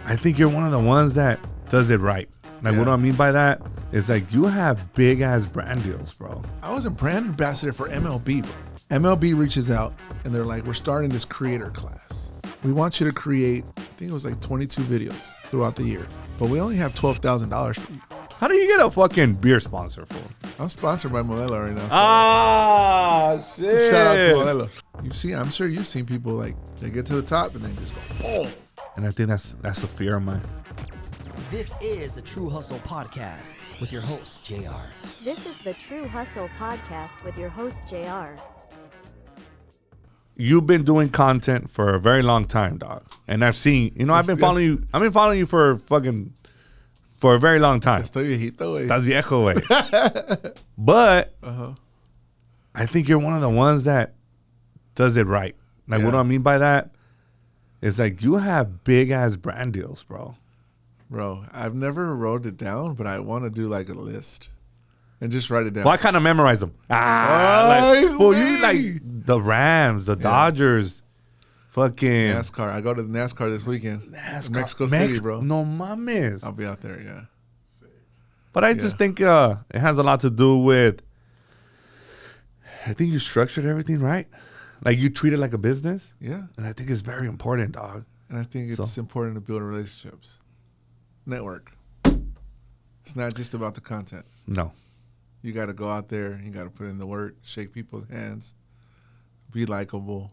I think you're one of the ones that does it right. Like, what do I mean by that? Is like you have big ass brand deals, bro. I was a brand ambassador for MLB, bro. MLB reaches out and they're like, we're starting this creator class. We want you to create, I think it was like 22 videos throughout the year, but we only have $12,000 for you. How do you get a fucking beer sponsor for? I'm sponsored by Modelo right now. So Ah, shit. shout out to Modelo. I'm sure you've seen people like, they get to the top and then just go, boom. And I think that's a fear of mine. This is the True Hustle Podcast with your host, JR. This is the True Hustle Podcast with your host, JR. You've been doing content for a very long time, dog. And I've seen, I've been following you for a very long time. Estoy viejito, güey. That's viejo, way. But I think you're one of the ones that does it right. Like, what do I mean by that? It's like you have big ass brand deals, bro. Bro, I've never wrote it down, but I want to do like a list and just write it down. Well, I kind of memorize them. You like the Rams, the Dodgers, fucking NASCAR. I go to the NASCAR this weekend. Mexico City, bro. No mames. I'll be out there, yeah. But I just think it has a lot to do with, I think you structured everything right. Like you treat it like a business. Yeah. And I think it's very important, dog. And I think it's important to build relationships. Network. It's not just about the content. No. You got to go out there. You got to put in the work, shake people's hands, be likable,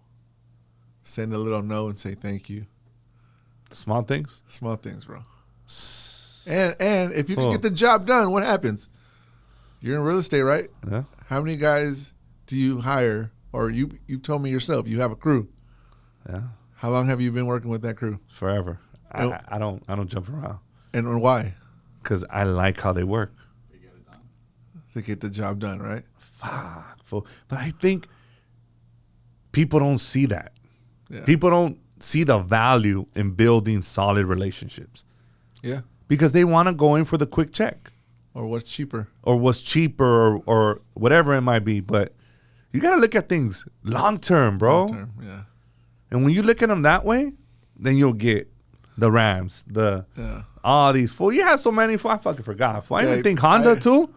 send a little note and say thank you. Small things? Small things, bro. And if you can get the job done, what happens? You're in real estate, right? Yeah. How many guys do you hire? Or you told me yourself you have a crew. Yeah. How long have you been working with that crew? Forever. I don't jump around. And why? Because I like how they work. They get it done. They get the job done, right? Fuck. Fool. But I think people don't see that. Yeah. People don't see the value in building solid relationships. Yeah. Because they want to go in for the quick check. Or what's cheaper. Or what's cheaper or whatever it might be. But you got to look at things long term, bro. Long term, yeah. And when you look at them that way, then you'll get the Rams, all these. Fool, you have so many. Fool, I fucking forgot. Fool. I even think Honda too.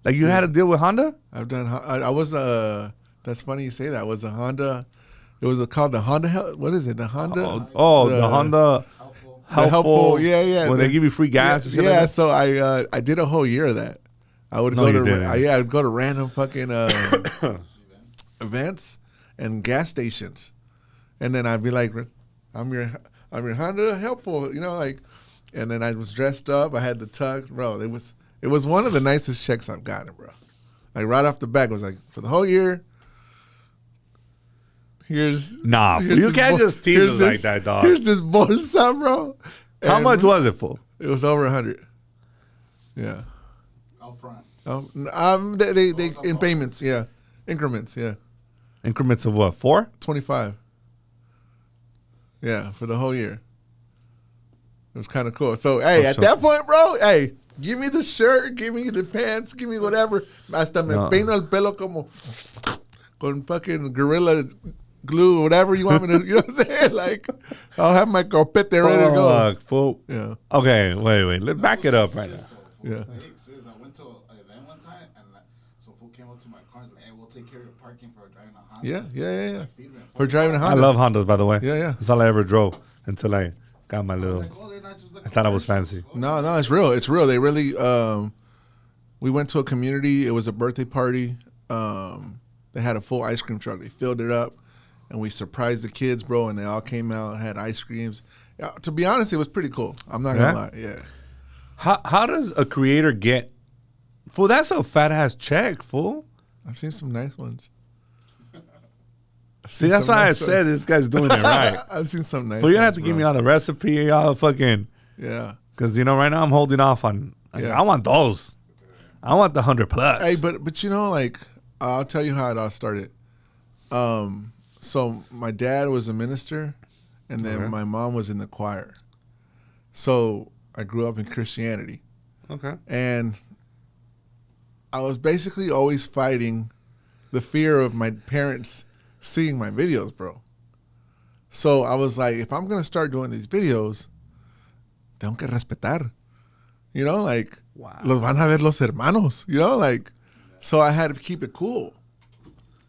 Like you had to deal with Honda? I've done. I was that's funny you say that. I was a Honda. It was called the Honda. What is it? The Honda. The Honda. Helpful. Yeah. When they give you free gas. Yeah. Like so I did a whole year of that. I would go to I'd go to random fucking events and gas stations, and then I'd be like, I'm your Honda helpful, like, and then I was dressed up. I had the tux, bro. It was one of the nicest checks I've gotten, bro. Like right off the back, it was like for the whole year. You can't just tease us like that, dog. Here's this bolsa, bro. How much was it for? It was over 100. Yeah. Out front. They in payments, yeah, increments, yeah. Increments of what? 4? 25. Yeah, for the whole year. It was kind of cool. So, hey, at that point, bro, hey, give me the shirt, give me the pants, give me whatever. Hasta me peino el pelo como con fucking gorilla glue, whatever you want me to, you know what I'm saying? Like, I'll have my carpet there ready to go. Fool. Yeah. Okay, wait. Let's back it up right now. Yeah. I went to an event one time, and so fool came up to my car and was like, hey, we'll take care of your parking for driving a Honda. Yeah. For driving a Honda. I love Hondas, by the way. Yeah. That's all I ever drove until I got my little. I thought I was fancy. No, it's real. It's real. They really. We went to a community. It was a birthday party. They had a full ice cream truck. They filled it up, and we surprised the kids, bro. And they all came out, had ice creams. To be honest, it was pretty cool. I'm not gonna lie. Yeah. How does a creator get? Fool, that's a fat ass check, fool. I've seen some nice ones. See, that's why I said this guy's doing it right. I've seen some nice. But you have to give me all the recipe, all the fucking. Yeah. Because right now I'm holding off on. I want those. I want the 100 plus. Hey, but like I'll tell you how it all started. So my dad was a minister, and then my mom was in the choir. So I grew up in Christianity. Okay. And I was basically always fighting the fear of my parents seeing my videos, bro. So I was like, if I'm going to start doing these videos, tengo que respetar. You know, like, Wow. los van a ver los hermanos. You know, like, so I had to keep it cool.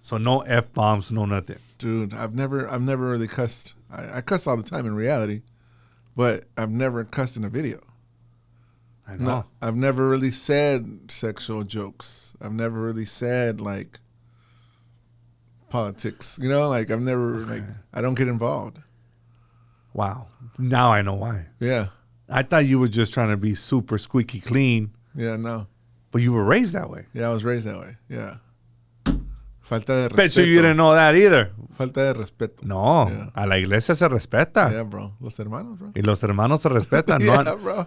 So no F-bombs, no nothing. Dude, I've never really cussed. I cuss all the time in reality, but I've never cussed in a video. I know. No, I've never really said sexual jokes. I've never really said like politics. You know, like I've never like I don't get involved. Wow. Now I know why. Yeah. I thought you were just trying to be super squeaky clean, Yeah, no. but you were raised that way. Yeah, I was raised that way. Yeah. Falta de respeto. Bet you didn't know that either. Falta de respeto. No, Yeah. a la iglesia se respeta. Yeah, bro. Los hermanos, bro. Y los hermanos se respetan. Yeah, No, bro.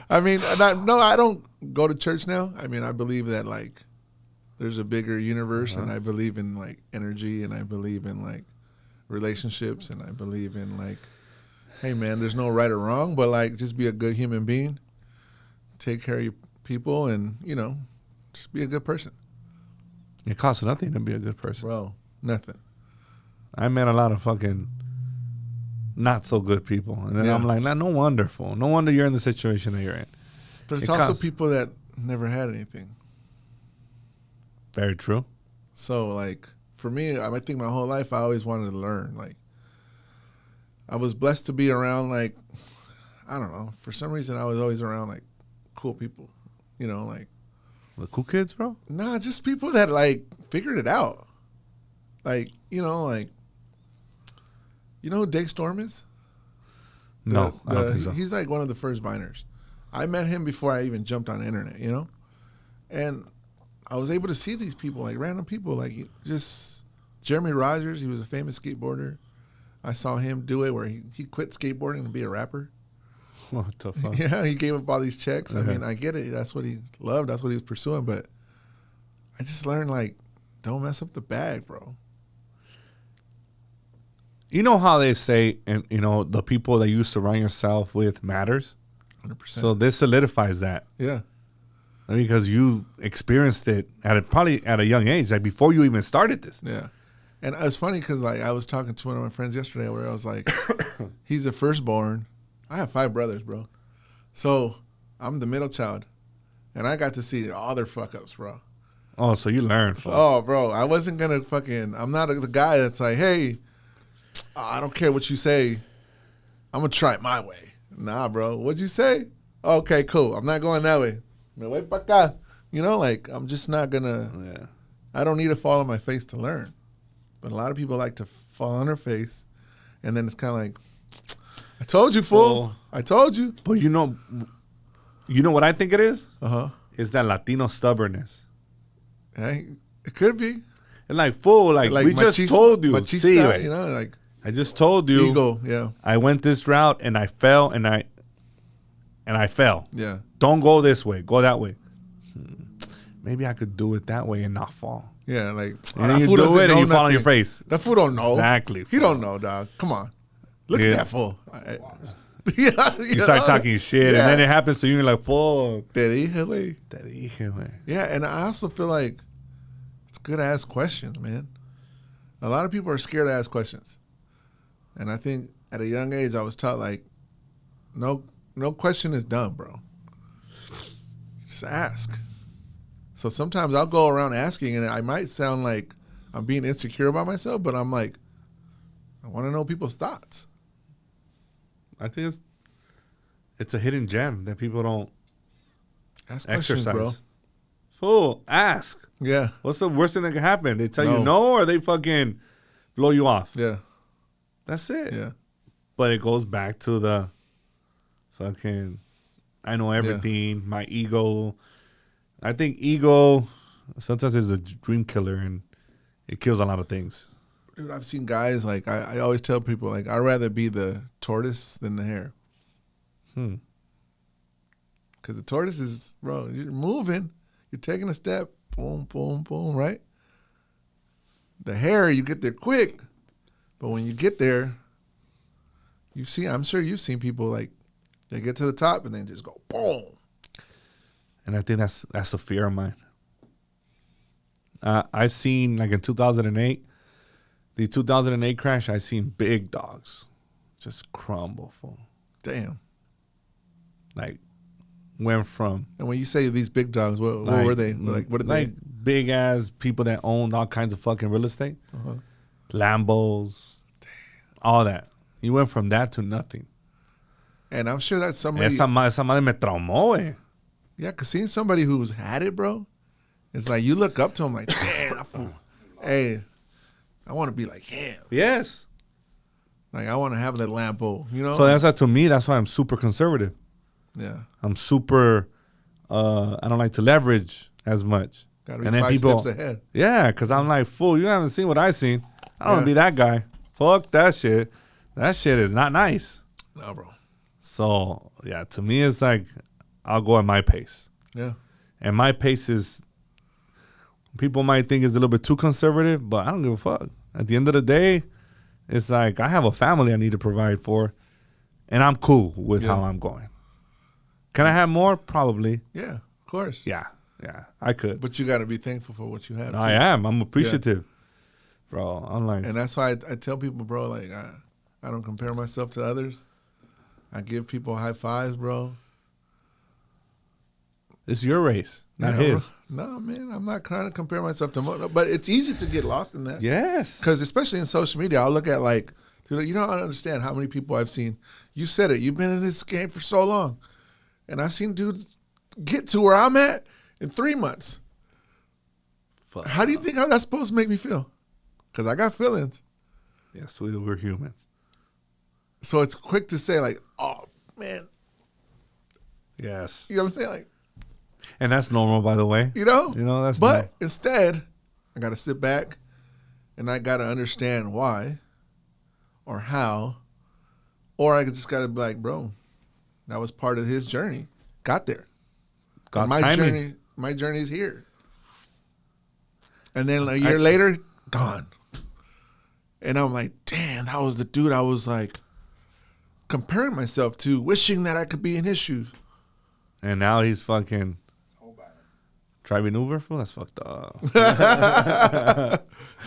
I mean, I don't go to church now. I mean, I believe that like there's a bigger universe, and I believe in like energy, and I believe in like relationships, and I believe in like, hey man, there's no right or wrong, but like just be a good human being, take care of your people, and you know, just be a good person, it costs nothing to be a good person. bro. Nothing. I met a lot of fucking not so good people, and then Yeah. I'm like, no wonder you're in the situation that you're in. But it's It also costs. people that never had anything. Very true. So like for me, I think my whole life I always wanted to learn. Like I was blessed to be around like I don't know. For some reason I was always around like cool people. You know, like The cool kids, bro. nah, just people that like figured it out. Like, you know who Dave Storm is? No, I don't think so. He's like one of the first Viners. I met him before I even jumped on the internet, you know? And I was able to see these people, like random people, like just Jeremy Rogers, he was a famous skateboarder. I saw him do it where he quit skateboarding to be a rapper. What the fuck? Yeah, he gave up all these checks. I Okay. mean, I get it. That's what he loved. That's what he was pursuing. But I just learned, like, don't mess up the bag, bro. You know how they say, and you know, the people that you surround yourself with matters. 100%. So this solidifies that yeah. because you experienced it probably at a young age, like before you even started this. Yeah. And it's funny because, like, I was talking to one of my friends yesterday where I was like, he's the firstborn. I have 5 brothers, bro. So I'm the middle child. And I got to see all their fuck-ups, bro. Oh, so you learned. Oh, bro, I wasn't going to I'm not the guy that's like, hey, I don't care what you say. I'm going to try it my way. Nah, bro. What'd you say? Okay, cool. I'm not going that way. Me voy pa' acá. You know, like, I'm just not going to. Yeah. I don't need to fall on my face to learn. But a lot of people like to fall on their face. And then it's kind of like, I told you, fool. Oh. I told you. But you know what I think it is? Uh-huh. It's that Latino stubbornness. Hey, it could be. And like, fool, like we just told you. Machista, See, güey. you know, like I just told you. ego, yeah. I went this route and I fell and I fell. Yeah. Don't go this way. Go that way. Maybe I could do it that way and not fall. Yeah, like And then you do it and you fall on your face. That fool don't know. Exactly, He fool. don't know, dog. Come on. Look Yeah. at that fool. Yeah, You start talking shit Yeah. and then it happens to you and you're like, fuck. Te dije, güey. Te dije, güey. Yeah, and I also feel like it's good to ask questions, man. A lot of people are scared to ask questions. And I think at a young age I was taught like no question is dumb, bro. Just ask. So sometimes I'll go around asking and I might sound like I'm being insecure about myself, but I'm like, I want to know people's thoughts. I think it's a hidden gem that people don't Ask questions, exercise. bro. Fool, ask. Yeah, What's the worst thing that can happen? They tell No. you no or they fucking blow you off. yeah, That's it. yeah. But it goes back to the fucking, I know everything, my ego. I think ego sometimes is a dream killer and it kills a lot of things. Dude, I've seen guys like I always tell people like I'd rather be the tortoise than the hare. Because the tortoise is, bro, you're moving, you're taking a step, boom, boom, boom, right? The hare, you get there quick, but when you get there, I'm sure you've seen people like they get to the top and then just go boom. And I think that's a fear of mine. I've seen, like in 2008, the 2008 crash, I seen big dogs just crumble. Fool. Damn. Like, went from And when you say these big dogs, what were they? Like, what did like big ass people that owned all kinds of fucking real estate, Lambos, all that. You went from that to nothing. And I'm sure that's somebody. Esa madre me traumó, eh. Yeah, because seeing somebody who's had it, bro, it's like you look up to him like, damn, hey, I want to be like him. Yes. Like, I want to have that Lambo, you know? So that's why, to me, that's why I'm super conservative. Yeah. I'm super, I don't like to leverage as much. Got to be 5 steps ahead. Yeah, because I'm like, fool, you haven't seen what I seen. I don't want to be that guy. Fuck that shit. That shit is not nice. No, bro. So, yeah, to me, it's like, I'll go at my pace. Yeah. And my pace is, people might think is a little bit too conservative, but I don't give a fuck. At the end of the day, it's like, I have a family I need to provide for, and I'm cool with how I'm going. Can I have more? Probably. Yeah, of course. Yeah, I could. But you got to be thankful for what you have. I am. I'm appreciative. Bro, I'm like. And that's why I tell people, bro, like, I don't compare myself to others. I give people high fives, bro. It's your race, not his. No, man, I'm not trying to compare myself to but it's easy to get lost in that. Yes. Because especially in social media, I'll look at like, dude, you don't understand how many people I've seen. You said it. You've been in this game for so long. And I've seen dudes get to where I'm at in 3 months. Fuck. How do you think how that's supposed to make me feel? Because I got feelings. Yes, we're humans. So it's quick to say like, oh, man. Yes. You know what I'm saying? Like, and that's normal, by the way. you know? That's But normal. instead, I got to sit back and I got to understand why or how. Or I just got to be like, bro, that was part of his journey. Got there. God's my timing. my journey's here. And then a year later, gone. And I'm like, damn, that was the dude I was like comparing myself to, wishing that I could be in his shoes. And now he's fucking driving Uber, fool? That's fucked up.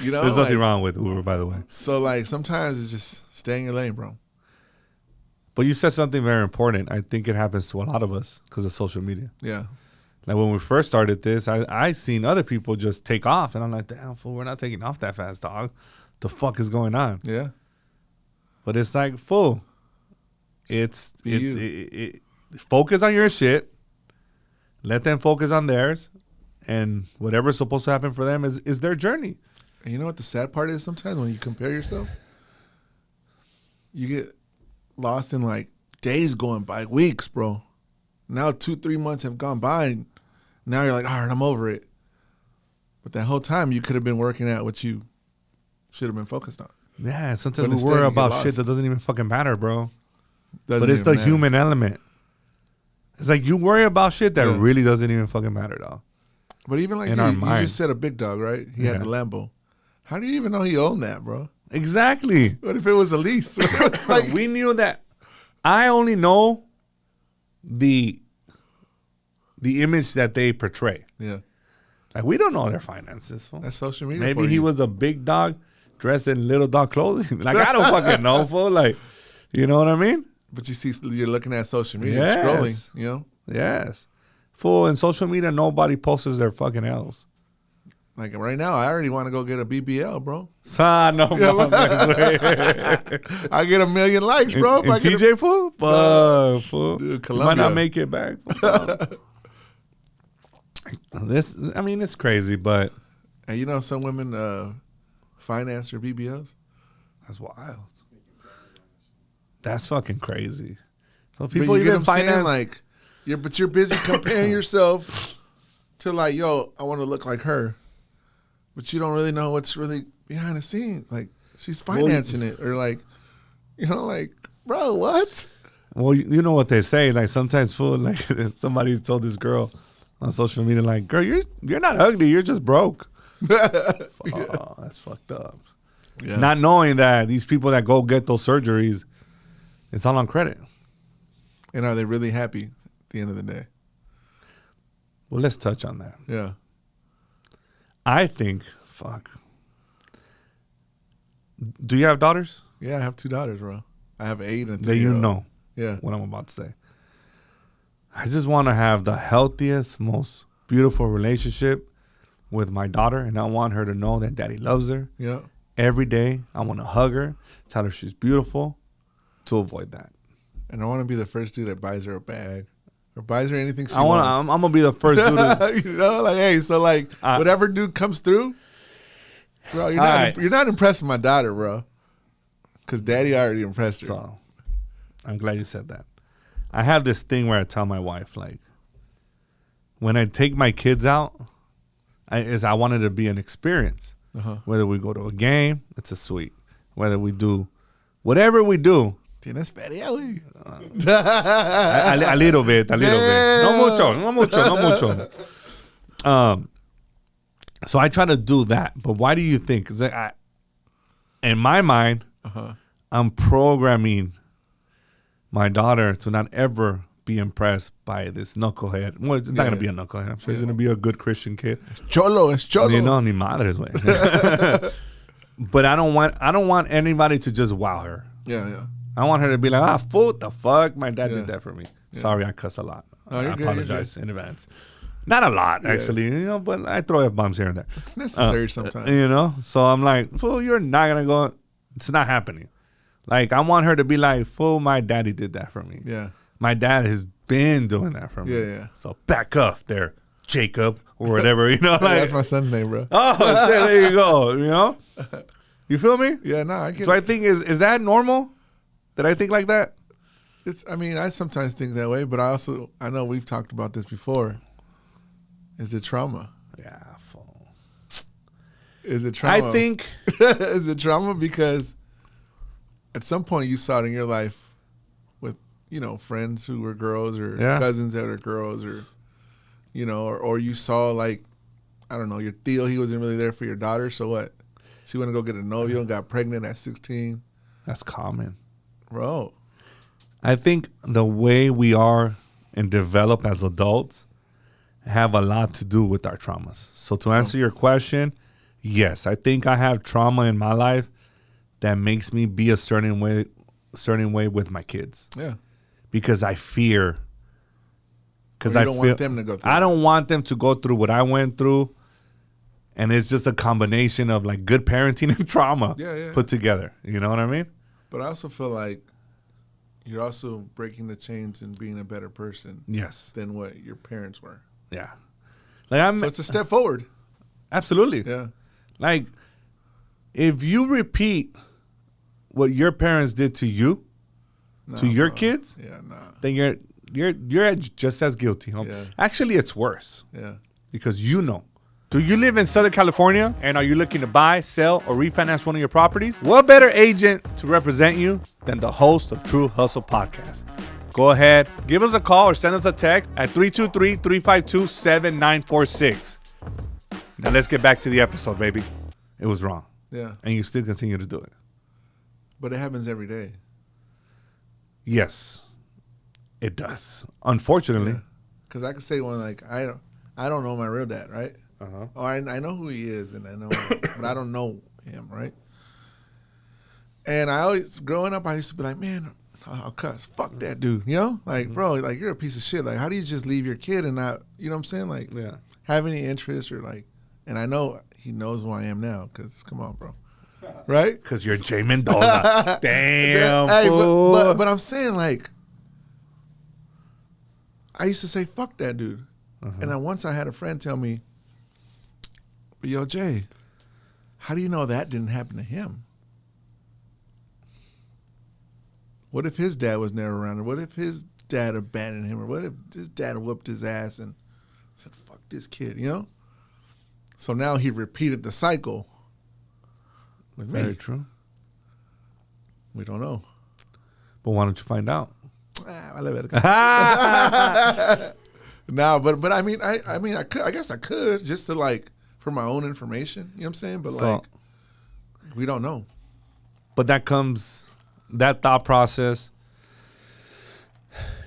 You know, There's nothing wrong with Uber, by the way. So like sometimes it's just stay in your lane, bro. But you said something very important. I think it happens to a lot of us because of social media. Yeah. Like when we first started this, I seen other people just take off, and I'm like, damn, fool, we're not taking off that fast, dog. The fuck is going on? Yeah. But it's like, fool, focus on your shit. Let them focus on theirs, and whatever's supposed to happen for them is their journey. And you know what the sad part is? Sometimes when you compare yourself, you get lost in like days going by, weeks, bro. Now 2-3 months have gone by, and now you're like, all right, I'm over it. But that whole time you could have been working at what you should have been focused on. Yeah, sometimes But we instead worry you get about lost. shit that doesn't even fucking matter, bro. Doesn't But it's the even matter. human element. It's like you worry about shit that Yeah. really doesn't even fucking matter, dog. But even like in you, our you mind. just said a big dog, right? He had Yeah. the Lambo. How do you even know he owned that, bro? Exactly. What if it was a lease? Like, We knew that. I only know the image that they portray. yeah, Like, we don't know their finances. Fool. that's social media. Maybe for he you. was a big dog dressed in little dog clothing. Like, I don't fucking know, fool. Like, you know what I mean? But you see, you're looking at social media, Yes. scrolling, you know? Yes. Fool, in social media, nobody posts their fucking L's. Like right now, I already want to go get a BBL, bro. No mames, I get 1 million likes, bro. In if I get TJ, fool? Fuck, fool. Dude, You might Colombia. not make it back. It's crazy, but And you know, some women finance their BBLs. that's wild. That's fucking crazy. So But people you get even what I'm saying? finance. Like, you're busy comparing yourself to like, yo, I want to look like her, but you don't really know what's really behind the scenes. Like, she's financing it, or like, you know, like, bro, what? Well, you know what they say. Like sometimes, fool, like somebody told this girl on social media, like, girl, you're not ugly, you're just broke. Oh, that's fucked up. Yeah. Not knowing that these people that go get those surgeries, it's all on credit. And are they really happy at the end of the day? Well, let's touch on that. Yeah. I think, fuck. Do you have daughters? Yeah, I have 2 daughters, bro. I have 8 and 3. That you know Yeah. what I'm about to say. I just want to have the healthiest, most beautiful relationship with my daughter, and I want her to know that daddy loves her. Yeah. Every day, I want to hug her, tell her she's beautiful, to avoid that. And I want to be the first dude that buys her a bag or buys her anything she wants. I'm gonna be the first dude. You know, like, hey, so like whatever dude comes through, bro, you're not impressing my daughter, bro, because daddy already impressed her. So, I'm glad you said that. I have this thing where I tell my wife, like, when I take my kids out, I want it to be an experience. Whether we go to a game, it's a sweet. Whether we do whatever we do. Tienes feria, güey. A little bit. No mucho. So I try to do that. But why do you think? 'Cause in my mind, I'm programming my daughter to not ever be impressed by this knucklehead. Well, it's not going to be a knucklehead. I'm sure he's going to be a good Christian kid. Es cholo. You know, ni madres, güey. But I don't want anybody to just wow her. Yeah. I want her to be like, what the fuck? My dad did that for me. Yeah. Sorry, I cuss a lot. I apologize in advance. Not a lot, actually, you know, but I throw F-bombs here and there. It's necessary sometimes. You know? So I'm like, fool, you're not going to go. It's not happening. Like, I want her to be like, fool, my daddy did that for me. Yeah. My dad has been doing that for me. Yeah. So back up there, Jacob, or whatever, you know? Like, that's my son's name, bro. Oh, shit, there you go, you know? You feel me? Yeah, no, I get it. So I think, is that normal? Did I think like that? I sometimes think that way, but I know we've talked about this before. Is it trauma? Yeah, fool. Is it trauma? I think. Is it trauma because at some point you saw it in your life with, you know, friends who were girls or cousins that are girls or, you know, or you saw like, I don't know, your tío, he wasn't really there for your daughter. So what? She went to go get a novio and got pregnant at 16. That's common. Bro. I think the way we are and develop as adults have a lot to do with our traumas. So to answer your question, yes, I think I have trauma in my life that makes me be a certain way with my kids. Yeah. Because I fear. Because I don't want them to go through. I don't want them to go through what I went through. And it's just a combination of like good parenting and trauma put together. You know what I mean? But I also feel like you're also breaking the chains and being a better person. Yes. Than what your parents were. Yeah. Like so it's a step forward. Absolutely. Yeah. Like if you repeat what your parents did to you, to your kids, then you're just as guilty. Yeah. Actually, it's worse. Yeah. Because you know. Do you live in Southern California and are you looking to buy, sell, or refinance one of your properties? What better agent to represent you than the host of True Hustle Podcast? Go ahead, give us a call or send us a text at 323-352-7946. Now let's get back to the episode, baby. It was wrong. Yeah. And you still continue to do it. But it happens every day. Yes, it does. Unfortunately. Because I could say one like, I don't know my real dad, right? Or I know who he is, and I know, but I don't know him, right? And I always, growing up, I used to be like, man, I'll cuss. Fuck that dude, you know? Like, bro, like, you're a piece of shit. Like, how do you just leave your kid and not, you know what I'm saying? Like, have any interest or like, and I know he knows who I am now, because, come on, bro. Right? Because you're Jay Mendoza. Damn, hey, fool. but I'm saying, like, I used to say, fuck that dude. And then once I had a friend tell me, but yo, Jay, how do you know that didn't happen to him? What if his dad was never around? Or what if his dad abandoned him? Or what if his dad whooped his ass and said, fuck this kid, you know? So now he repeated the cycle with me. Very true. We don't know. But why don't you find out? No, but I mean, I could. I guess I could just to like for my own information. You know what I'm saying? But like, we don't know. But that thought process,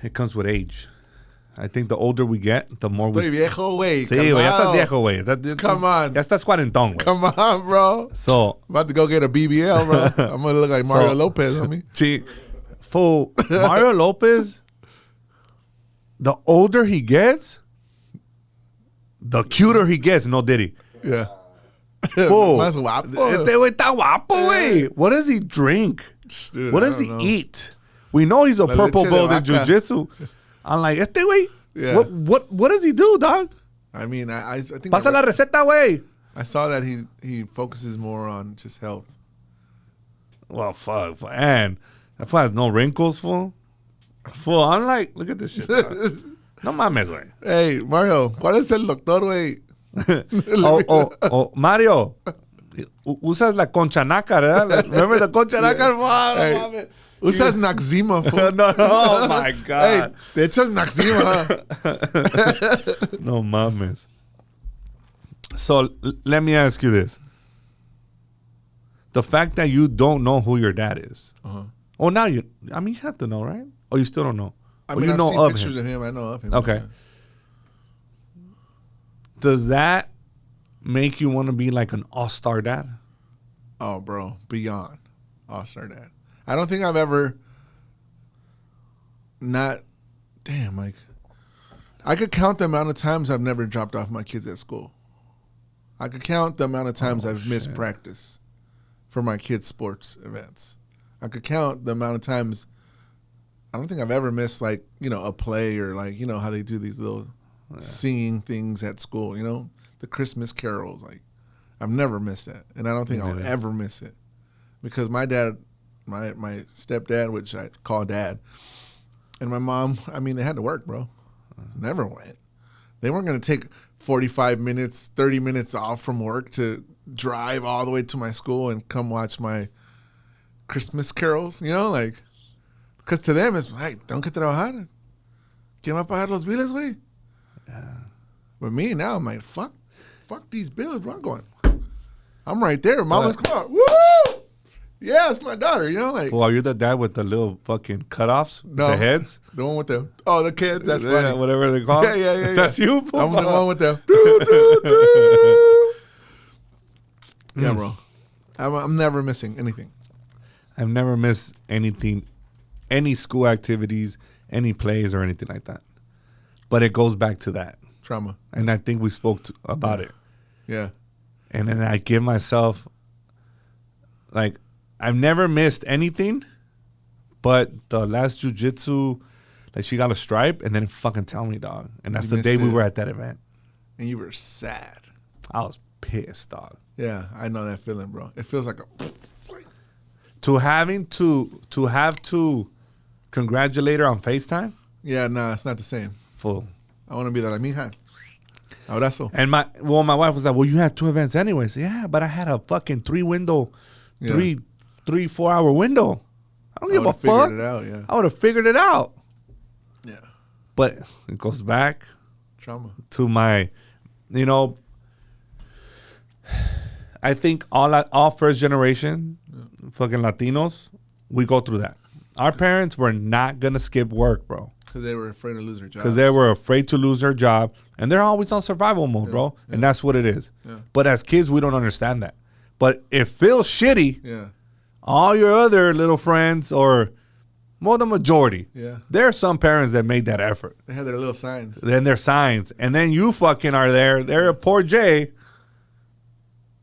it comes with age. I think the older we get, the more Estoy viejo, güey. Sí, güey, ya estás viejo, güey. Come on. Ya estás cuarentón, güey. Come on, bro. So, I'm about to go get a BBL, bro. I'm going to look like Mario Lopez on me. Mario Lopez the older he gets, the cuter he gets. No Diddy. Yeah. Fool. Más guapo. Este güey está guapo, güey. What does he drink? Dude, What does I he don't know. eat? We know he's a La purple leche de belt in vaca. jiu-jitsu. I'm like, este güey, Yeah. what does he do, dog? I mean, I think Pasa la receta, güey. I saw that he focuses more on just health. Well, fuck. And that fool has no wrinkles, fool. Fool, I'm like, look at this shit, dog. No mames, güey. Hey, Mario, ¿cuál es el doctor, güey? Mario, usas la concha nácar, ¿verdad? Remember the concha nácar? No Hey, mames. usas Naxima, fool. No, oh my Hey, God. te echas Naxima. No mames. So let me ask you this. The fact that you don't know who your dad is. Oh, now you have to know, right? Or you still don't know? I Or mean, you I've know seen of pictures him? of him. I know of him. Okay. Yeah. Does that make you want to be like an all-star dad? Oh, bro, beyond all-star dad. I don't think I've ever not. Damn, like I could count the amount of times I've never dropped off my kids at school. I could count the amount of times I've missed practice for my kids' sports events. I could count the amount of times. I don't think I've ever missed, like, you know, a play or, like, you know, how they do these little singing things at school, you know, the Christmas carols. Like, I've never missed that. And I don't think I'll ever miss it. Because my dad, my stepdad, which I call dad, and my mom, I mean, they had to work, bro. Never went. They weren't going to take 45 minutes, 30 minutes off from work to drive all the way to my school and come watch my Christmas carols, you know, like, because to them it's like, tengo que trabajar. ¿Quién va a pagar los biles, güey? Yeah. But me now, I'm like, fuck these bills, bro. I'm going, I'm right there. Mama's, come on, woo! Yeah, it's my daughter, you know, like. Well, are you the dad with the little fucking cutoffs? No. The heads? The one with the, the kids, that's Yeah, funny. whatever they call it. Yeah. That's you, fool? I'm the one with the, yeah, bro. I'm never missing anything. I've never missed anything, any school activities, any plays or anything like that. But it goes back to that. Trauma. And I think we spoke about it. Yeah. And then I give myself, like, I've never missed anything, but the last jiu-jitsu, like, she got a stripe and then fucking tell me, dog. And that's You the day missed we it. were at that event. And you were sad. I was pissed, dog. Yeah, I know that feeling, bro. It feels like a. To have to congratulate her on FaceTime? Yeah, nah, it's not the same. Full. I want to be like, mija, abrazo. And my wife was like, well, you had two events anyways. Yeah, but I had a fucking 3-4 hour window. I don't give a fuck. Figured it out, yeah. I would have figured it out. Yeah. But it goes back Trauma. to my, you know, I think all first generation fucking Latinos, we go through that. Our parents were not going to skip work, bro. Because they were afraid to lose their job. Because they were afraid to lose their job. And they're always on survival mode, bro. Yeah. And that's what it is. Yeah. But as kids, we don't understand that. But it feels shitty. Yeah. All your other little friends, or more the majority, Yeah. there are some parents that made that effort. They had their little signs. Then their signs. And then you fucking are there. They're a poor Jay.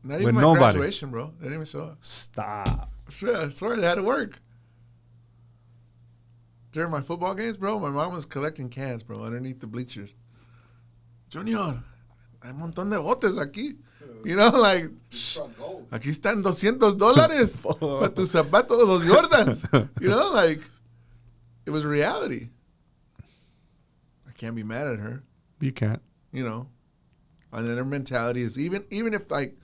Not With even my nobody. graduation, bro. They didn't even show up. Stop. Sure, I swear they had to work. During my football games, bro, my mom was collecting cans, bro, underneath the bleachers. Junior, hay un montón de botes aquí. You know, like, shh, aquí están $200 para tus zapatos, los Jordans. You know, like, it was reality. I can't be mad at her, You can't. you know. And then their mentality is even if, like,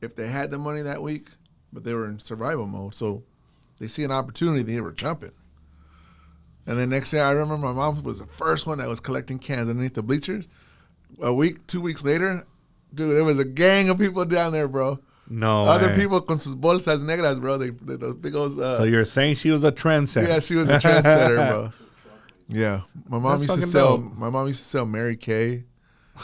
if they had the money that week, but they were in survival mode, so they see an opportunity, they were jumping. And then next day, I remember my mom was the first one that was collecting cans underneath the bleachers. 2 weeks later, dude, there was a gang of people down there, bro. No Other way. people con sus bolsas negras, bro. They those big old. So you're saying she was a trendsetter? Yeah, she was a trendsetter, bro. Yeah, my mom That's used to fucking sell. dope. My mom used to sell Mary Kay.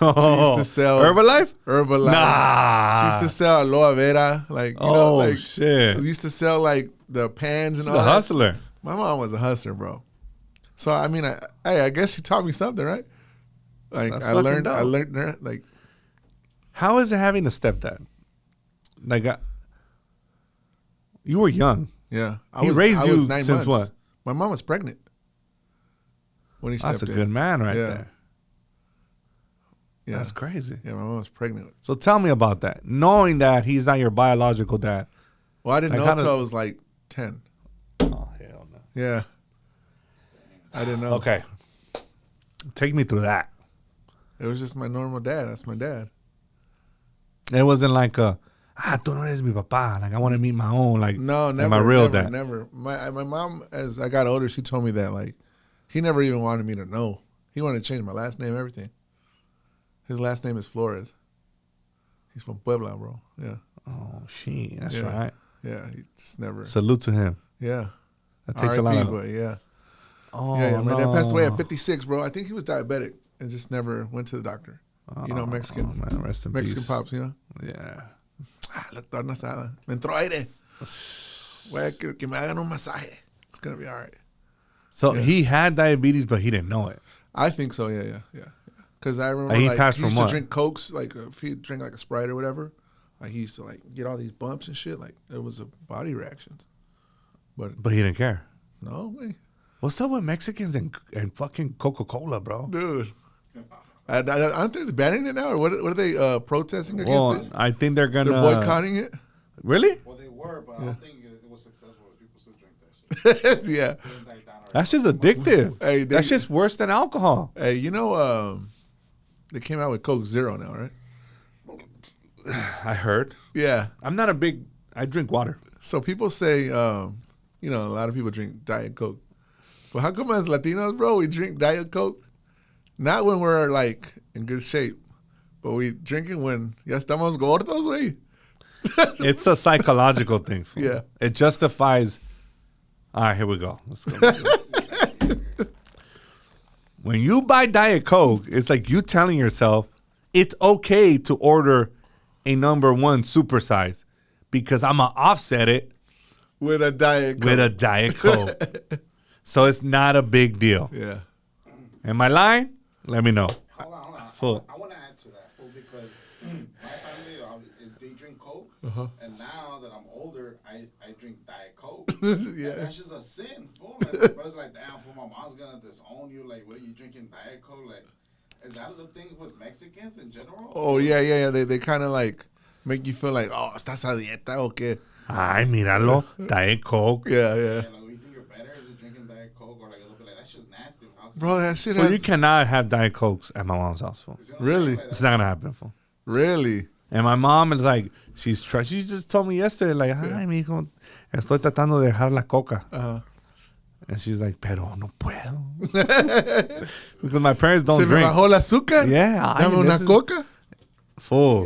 Oh, She used to sell Herbalife? Herbalife. Nah. She used to sell aloe vera, like Oh, like shit. She used to sell like the pans and She's all a that. hustler. My mom was a hustler, bro. So I mean, I guess he taught me something, right? Like That's I fucking learned dope. like. How is it having a stepdad? Like, you were young. Yeah, He raised I you was 9 since months. what? My mom was pregnant when he stepped That's a in. good man right Yeah. there. Yeah. That's crazy. Yeah, my mom was pregnant. So tell me about that. Knowing that he's not your biological dad. Well, I didn't Like, know how until did- I was like 10. Oh, hell no. Yeah, I didn't know. Okay. Take me through that. It was just my normal dad. That's my dad. It wasn't like tú no eres mi papá. Like, I want to meet my own. Like, No, never. my real never, dad. Never. My mom, as I got older, she told me that like he never even wanted me to know. He wanted to change my last name, everything. His last name is Flores. He's from Puebla, bro. Yeah. Oh, shit. That's Yeah. right. Yeah. He just never. Salute to him. Yeah. That takes a lot R.I.P., of... but yeah. Oh, Yeah. My dad no. passed away at 56, bro. I think he was diabetic and just never went to the doctor. You know, Mexican. Oh, man. Rest in Mexican peace. pops, you know? Yeah. La torna asada. Me entró aire. Voy a que me hagan un masaje. It's going to be all right. So he had diabetes, but he didn't know it. I think so, yeah. Because I remember He like passed he from used to what? drink Cokes, like if he drink like a Sprite or whatever, like he used to like get all these bumps and shit. Like it was a body reactions. But But he didn't care. no way, What's up with Mexicans and fucking Coca-Cola, bro? dude. I don't think they're banning it now, or what are they protesting against Well, it? I think they're gonna... They're boycotting it. Really? Well, they were, but I don't think it was successful. People still drink that shit. Yeah. It didn't die down already. That's just addictive. Hey, That's just worse than alcohol. Hey, you know, they came out with Coke Zero now, right? I heard. Yeah. I'm not a big... I drink water. So people say, you know, a lot of people drink Diet Coke. But how come as Latinos, bro, we drink Diet Coke? Not when we're, like, in good shape. But we drink it when ya estamos gordos, güey. It's a psychological thing. Fool. Yeah. It justifies... All right, here we go. Let's go. When you buy Diet Coke, it's like you telling yourself it's okay to order a number 1 supersize because I'm going to offset it With a Diet Coke. with a Diet Coke. So it's not a big deal. Yeah. Am I lying? Let me know. Hold on. Full. I want to add to that, fool, because my family, they drink Coke, and now that I'm older, I drink Diet Coke. Yeah. That's just a sin, fool. Like, my brother's like, damn, fool, my mom's gonna disown you. Like, what are you drinking Diet Coke? Like, is that the thing with Mexicans in general? Oh, yeah. They kind of like make you feel like, oh, estás a dieta o qué? Ay, míralo. Diet Coke. Yeah. Yeah, like, you think you're better if you're drinking Diet Coke, or like, they'll be like, that's just nasty. How can Bro, that shit So has... you cannot have Diet Cokes at my mom's house, fool. you know, Really? like, It's not going to happen, fool. Really? And my mom is like, she just told me yesterday, like, ay, mijo, estoy tratando de dejar la coca. Uh-huh. And she's like, pero no puedo. Because my parents don't Se me drink. bajó el azúcar. Yeah, ay, Dame una this is- coca. Fool.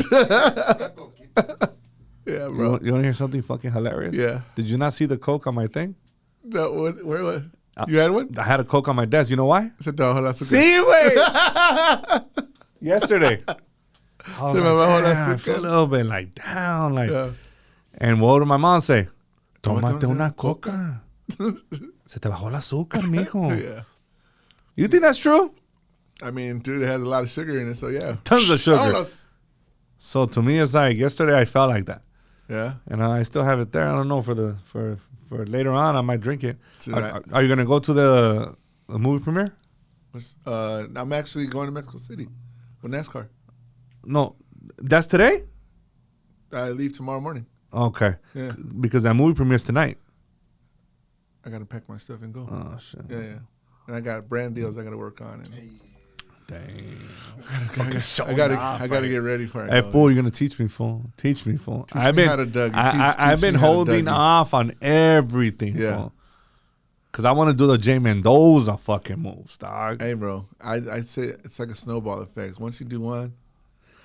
Yeah, You bro. want to hear something fucking hilarious? Yeah. Did you not see the Coke on my thing? No, where? You had one? I had a Coke on my desk. You know why? Se te bajó el azúcar. Sí, güey. Yesterday. I was Se me bajó el like, damn, I azúcar. feel a little bit like down. Like, Yeah. and what did my mom say? Tómate Tómate una coca. Se te bajó el azúcar, mijo. Yeah. You think that's true? I mean, dude, it has a lot of sugar in it, so yeah. Tons of sugar. Vámonos. So to me, it's like yesterday I felt like that, Yeah. and I still have it there. I don't know for later on I might drink it. Dude, Are you gonna go to the movie premiere? I'm actually going to Mexico City with NASCAR. No, that's today. I leave tomorrow morning. Okay, Yeah. because that movie premieres tonight. I got to pack my stuff and go. Oh shit! Yeah. And I got brand deals I got to work on. And Dang. I got to get ready for it. Hey, fool, you're gonna teach me, fool. Teach me, fool. me how to Dougie. I've been teach me how to holding Dougie. off on everything, Yeah. fool. Cause I want to do the J Mendoza fucking moves, dog. Hey, bro, I say it's like a snowball effect. Once you do one,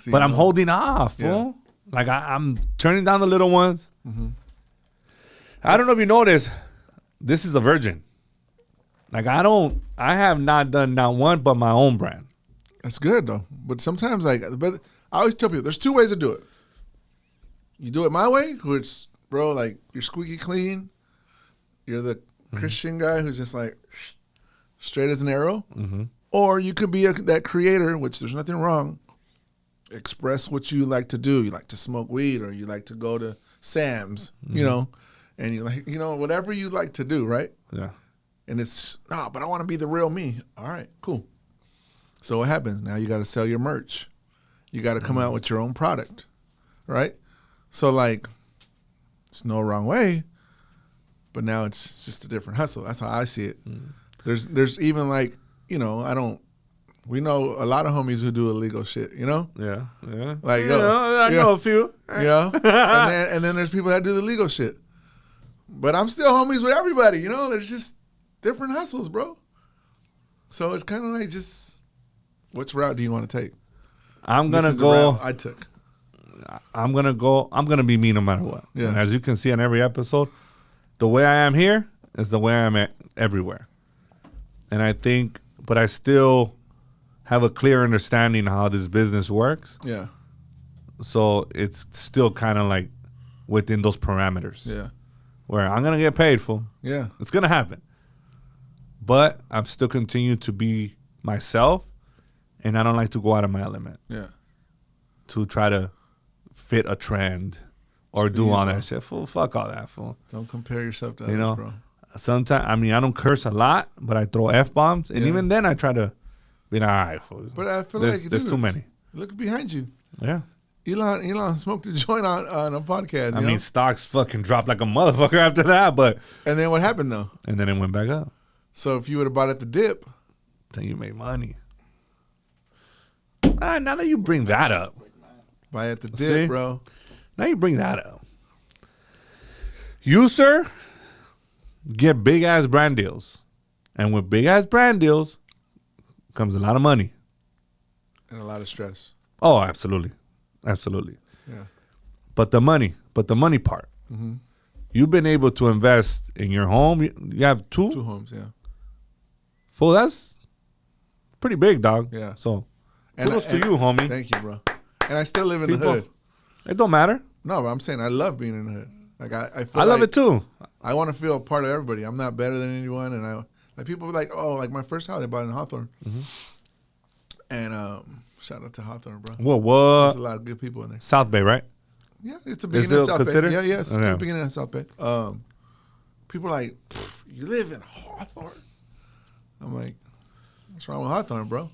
But I'm holding off, fool. Like I'm turning down the little ones. I don't know if you noticed. This is a virgin. Like I have not done not one but my own brand. That's good though. But sometimes, but I always tell people there's 2 ways to do it. You do it my way, which, bro, like you're squeaky clean. You're the Christian guy who's just like, straight as an arrow, or you could be that creator, which there's nothing wrong. Express what you like to do. You like to smoke weed, or you like to go to Sam's, you know, and you like, whatever you like to do, right? Yeah. And it's, no, but I want to be the real me. All right, cool. So what happens? Now you got to sell your merch. You got to come out with your own product, right? So like, it's no wrong way, but now it's just a different hustle. That's how I see it. There's even like, we know a lot of homies who do illegal shit, Yeah. Like, I know a few. Yeah. and then there's people that do the legal shit. But I'm still homies with everybody, There's just different hustles, bro. So it's kind of like just, which route do you want to take? I'm going to This is the go. route I took. I'm going to be me no matter what. Yeah. And as you can see on every episode, the way I am here is the way I'm at everywhere. And I think, but I still have a clear understanding of how this business works. Yeah. So it's still kind of like within those parameters. Yeah. Where I'm going to get paid for. Yeah. It's going to happen. But I'm still continue to be myself, and I don't like to go out of my element. Yeah. To try to fit a trend or do Yeah, all bro. that shit. Fool, fuck all that, fool. Don't compare yourself to others, bro. Sometimes, I don't curse a lot, but I throw F-bombs, and Yeah. even then I try to be like, all right, fool. But I feel there's, like there's too many. Look behind you. Yeah. Elon smoked a joint on a podcast. I mean, stocks fucking dropped like a motherfucker after that, but. And then what happened though? And then it went back up. So if you would have bought at the dip, then you made money. All right, now that you bring that up. buy at the dip, See? bro. Now you bring that up. You, sir, get big ass brand deals. And with big ass brand deals comes a lot of money. And a lot of stress. Oh, absolutely. Absolutely. Yeah. But the money part. Mm-hmm. You've been able to invest in your home. You have two? 2 homes, yeah. Well, that's pretty big, dog. Yeah. So, And kudos to you, homie. Thank you, bro. And I still live in People, the hood. It don't matter. No, but I'm saying I love being in the hood. Like I feel I love like it too. I want to feel a part of everybody. I'm not better than anyone, and like people are like, oh, like my first house I bought in Hawthorne, and shout out to Hawthorne, bro. There's a lot of good people in there. South Bay, right? Yeah, it's a Is beginning it of South considered? Bay. Yeah, it's Okay. the beginning of South Bay. People are like, you live in Hawthorne? I'm like, what's wrong with Hawthorne, bro?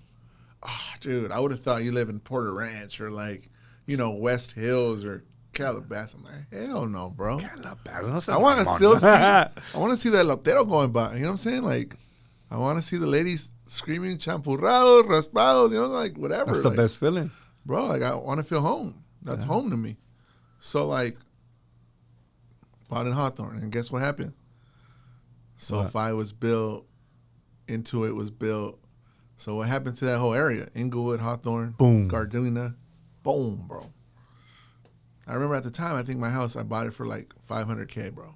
Oh, dude, I would have thought you live in Porter Ranch or like, West Hills or Calabasas. I'm like, hell no, bro. I want to still see. I want to see that Latino going by. You know what I'm saying? Like, I want to see the ladies screaming champurrados, raspados. Like whatever. That's the like, best feeling. bro. Like I want to feel home. That's home to me. So like, bought in Hawthorne, and guess what happened? SoFi was built. Intuit was built. So what happened to that whole area? Inglewood, Hawthorne, Boom. Gardena, boom, bro. I remember at the time, I think my house, I bought it for like $500K, bro.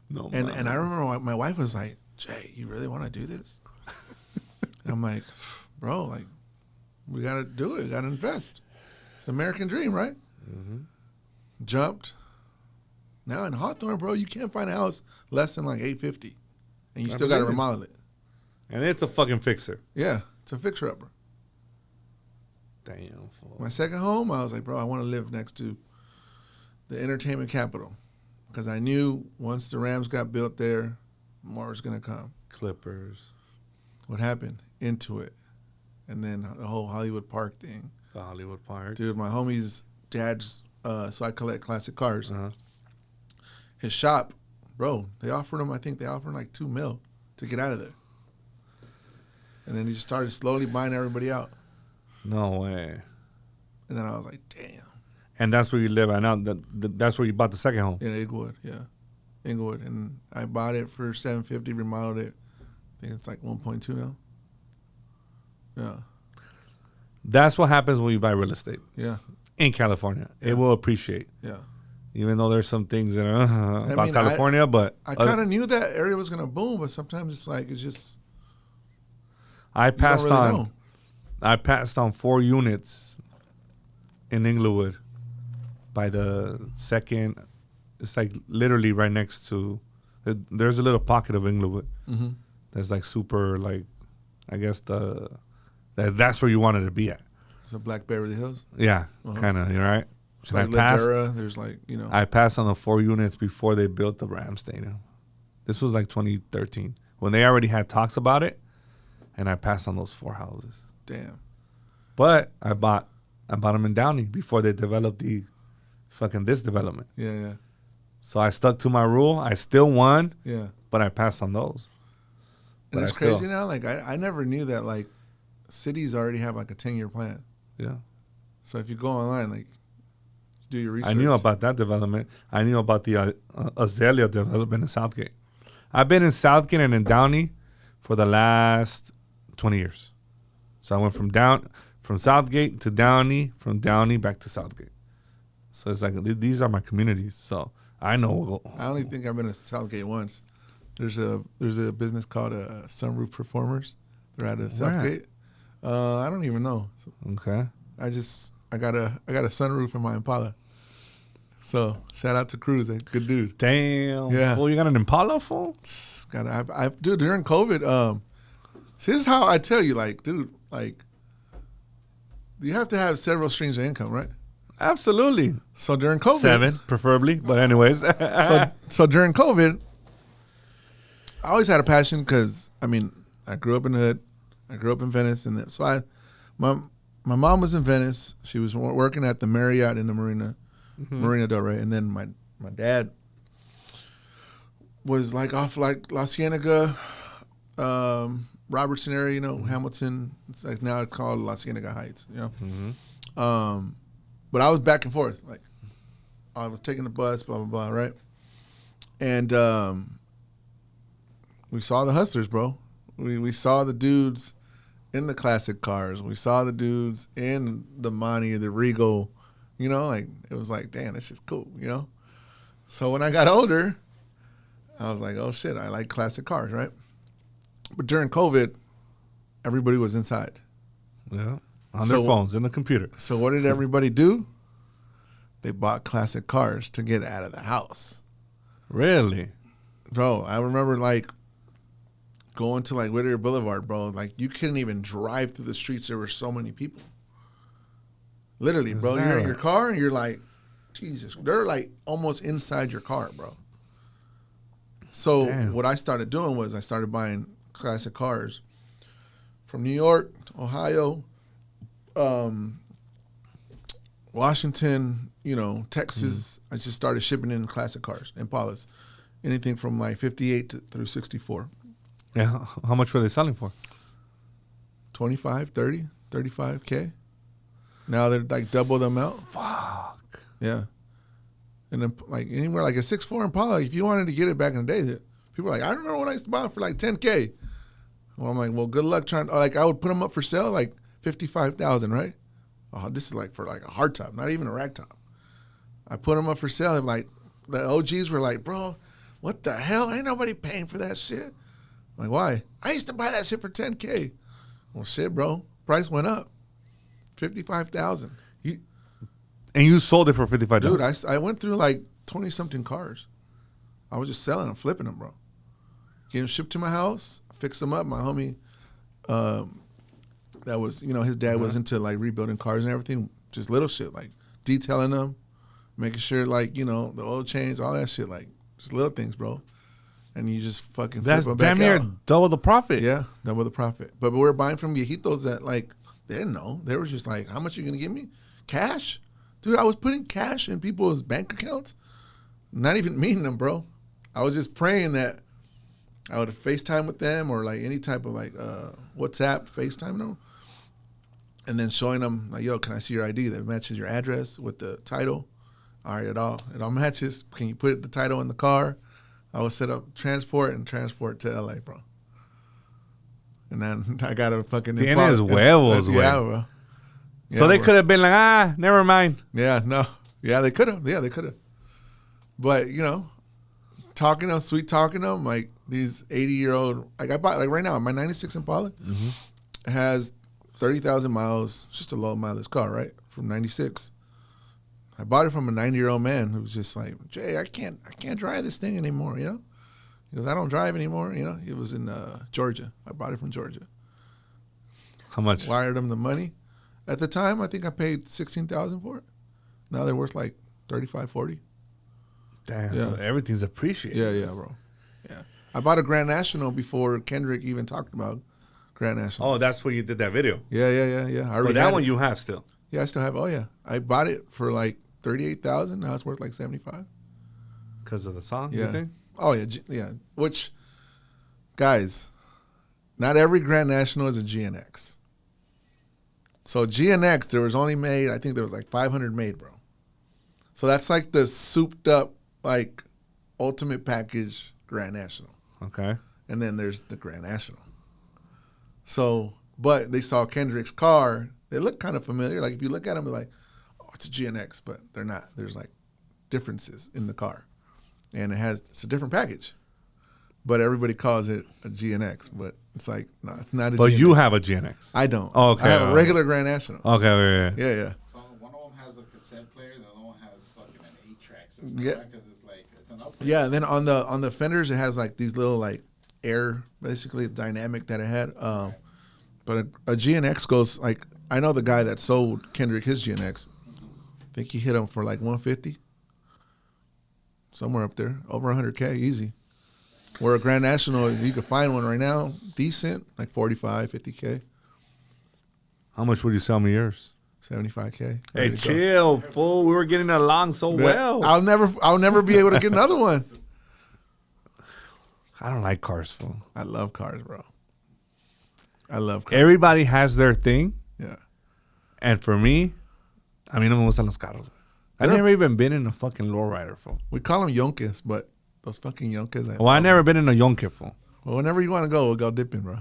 No, And I remember my wife was like, Jay, you really want to do this? And I'm like, bro, like, we got to do it. We got to invest. It's the American dream, right? Mm-hmm. Jumped. Now in Hawthorne, bro, you can't find a house less than like $850, and you still got to believe it. remodel it. And it's a fucking fixer. Yeah, it's a fixer-upper. Damn. Fool. My second home, I was like, bro, I want to live next to the entertainment capital, because I knew once the Rams got built there, more was going to come. Clippers. What happened? Intuit. And then the whole Hollywood Park thing. The Hollywood Park. Dude, my homie's dad's, so I collect classic cars. Uh-huh. His shop, bro, they offered him like $2 million to get out of there. And then he just started slowly buying everybody out. No way. And then I was like, damn. And that's where you live at now. That's where you bought the second home. In Inglewood, yeah. Inglewood. And I bought it for $750, remodeled it. I think it's like 1.2 now. Yeah. That's what happens when you buy real estate Yeah. in California. Yeah. It will appreciate. Yeah. Even though there's some things that are about mean, California, but I kind of knew that area was going to boom, but sometimes it's just I you don't passed really on. know. I passed on 4 units in Inglewood by the second. It's like literally right next to. There's a little pocket of Inglewood, that's like super like, I guess that's where you wanted to be at. So Black Beverly Hills. Yeah, kind of. You're right. It's like Ladera. There's like I passed on the 4 units before they built the Ram Stadium. This was like 2013 when they already had talks about it, and I passed on those 4 houses. Damn. But I bought them in Downey before they developed the fucking this development. Yeah. So I stuck to my rule. I still won. Yeah. But I passed on those. And it's crazy now. Like I never knew that. Like cities already have like a 10-year plan. Yeah. So if you go online, like do your research. I knew about that development. I knew about the Azalea development in Southgate. I've been in Southgate and in Downey for the last 20 years. So I went from Southgate to Downey, from Downey back to Southgate. So it's like these are my communities. So I know. I only think I've been to Southgate once. There's a business called Sunroof Performers. They're out of Southgate. I don't even know. Okay. I got a sunroof in my Impala. So shout out to Cruz, good dude. Damn. Yeah. Fool, you got an Impala, fool? Dude, during COVID, this is how I tell you, like, dude, like, you have to have several streams of income, right? Absolutely. So during COVID, 7 preferably, but anyways. so during COVID, I always had a passion because I grew up in the hood, I grew up in Venice, and so my mom was in Venice. She was working at the Marriott in the Marina Del Rey, and then my dad was like off like La Cienega, Robertson area, Hamilton. It's like now it's called La Cienega Heights, But I was back and forth, like I was taking the bus, blah blah blah, right? And we saw the hustlers, bro. We saw the dudes in the classic cars. We saw the dudes in the Monty, the Regal. Like it was like, damn, that's just cool, So when I got older, I was like, oh shit, I like classic cars, right? But during COVID, everybody was inside. Yeah, on their phones, in the computer. So what did everybody do? They bought classic cars to get out of the house. Really? Bro, I remember like going to like Whittier Boulevard, bro. Like you couldn't even drive through the streets. There were so many people. Literally, bro. You're in your car and you're like, Jesus. They're like almost inside your car, bro. So what I started doing was I started buying classic cars from New York, Ohio, Washington, Texas. I just started shipping in classic cars, Impalas. Anything from like 58 through 64. Yeah. How much were they selling for? 25, 30, 35K. Now they're like double the amount. Fuck. Yeah. And then like anywhere like a 6'4" Impala, if you wanted to get it back in the day, people are like, I remember when I used to buy them for like 10K. Well, I'm like, well, good luck trying. Like I would put them up for sale like 55,000, right? Oh, this is like for like a hard top, not even a rag top. I put them up for sale. And like the OGs were like, bro, what the hell? Ain't nobody paying for that shit. I'm like, why? I used to buy that shit for 10K. Well, shit, bro. Price went up. 55,000. And you sold it for 55,000? Dude, I went through like 20-something cars. I was just selling them, flipping them, bro. Getting them shipped to my house, fix them up. My homie, that was, his dad was into like rebuilding cars and everything. Just little shit, like detailing them, making sure like, the oil change, all that shit, like just little things, bro. And you just fucking flip them back out. That's damn near double the profit. Yeah, double the profit. But we were buying from viejitos that like, they didn't know. They were just like, how much are you going to give me? Cash? Dude, I was putting cash in people's bank accounts. Not even meeting them, bro. I was just praying that I would FaceTime with them or like any type of like WhatsApp, FaceTime them. And then showing them like, yo, can I see your ID that matches your address with the title? All right, it all matches. Can you put the title in the car? I would set up transport to LA, bro. And then I got a fucking... Tienes huevos, güey. Yeah, bro. Yeah, so they could have been like, never mind. Yeah, no. Yeah, they could have. Yeah, they could have. But, talking to them, like these 80-year-old... Like I bought, like right now, my 96 Impala has 30,000 miles. It's just a low mileage car, right? From 96. I bought it from a 90-year-old man who was just like, Jay, I can't drive this thing anymore, He goes, I don't drive anymore. You know, it was in Georgia. I bought it from Georgia. How much? Wired him the money. At the time, I think I paid $16,000 for it. Now they're worth like 35, 40. Damn, Yeah. so everything's appreciated. Yeah, bro. Yeah. I bought a Grand National before Kendrick even talked about Grand National. Oh, that's where you did that video. Yeah. I already But that had one it. you have still. Yeah, I still have. Oh, yeah. I bought it for like $38,000. Now it's worth like 75. Because of the song, Yeah. you think? Oh, yeah. Yeah. Which, guys, not every Grand National is a GNX. So GNX, there was only made, I think there was like 500 made, bro. So that's like the souped up, like, ultimate package Grand National. Okay. And then there's the Grand National. So, but they saw Kendrick's car. They look kind of familiar. Like, if you look at them, they're like, oh, it's a GNX. But they're not. There's, like, differences in the car. And it's a different package. But everybody calls it a GNX. But it's like, no, it's not a But GNX. you have a GNX. I don't. Oh, okay. I have a regular Grand National. Okay. Yeah. So one of them has a cassette player, the other one has fucking an 8-track system. Yeah. Because it's like it's an upgrade. Yeah, and then on the fenders, it has, like, these little, like, air, basically, dynamic that it had. But a GNX goes, like, I know the guy that sold Kendrick his GNX. I think he hit him for like 150. Somewhere up there. Over 100K, easy. Where a Grand National, you could find one right now, decent, like 45, 50K, How much would you sell me yours? 75K. Hey, Ready to go. chill, fool. We were getting along so well. I'll never be able to get another one. I don't like cars, fool. I love cars, bro. I love cars. Everybody has their thing. Yeah. And for me, a mí no me gustan los carros. I've never even been in a fucking lowrider, fool. We call them yonkes, but those fucking yonkes. Well, I never been in a yonke, fool. Well, whenever you want to go, we'll go dipping, bro.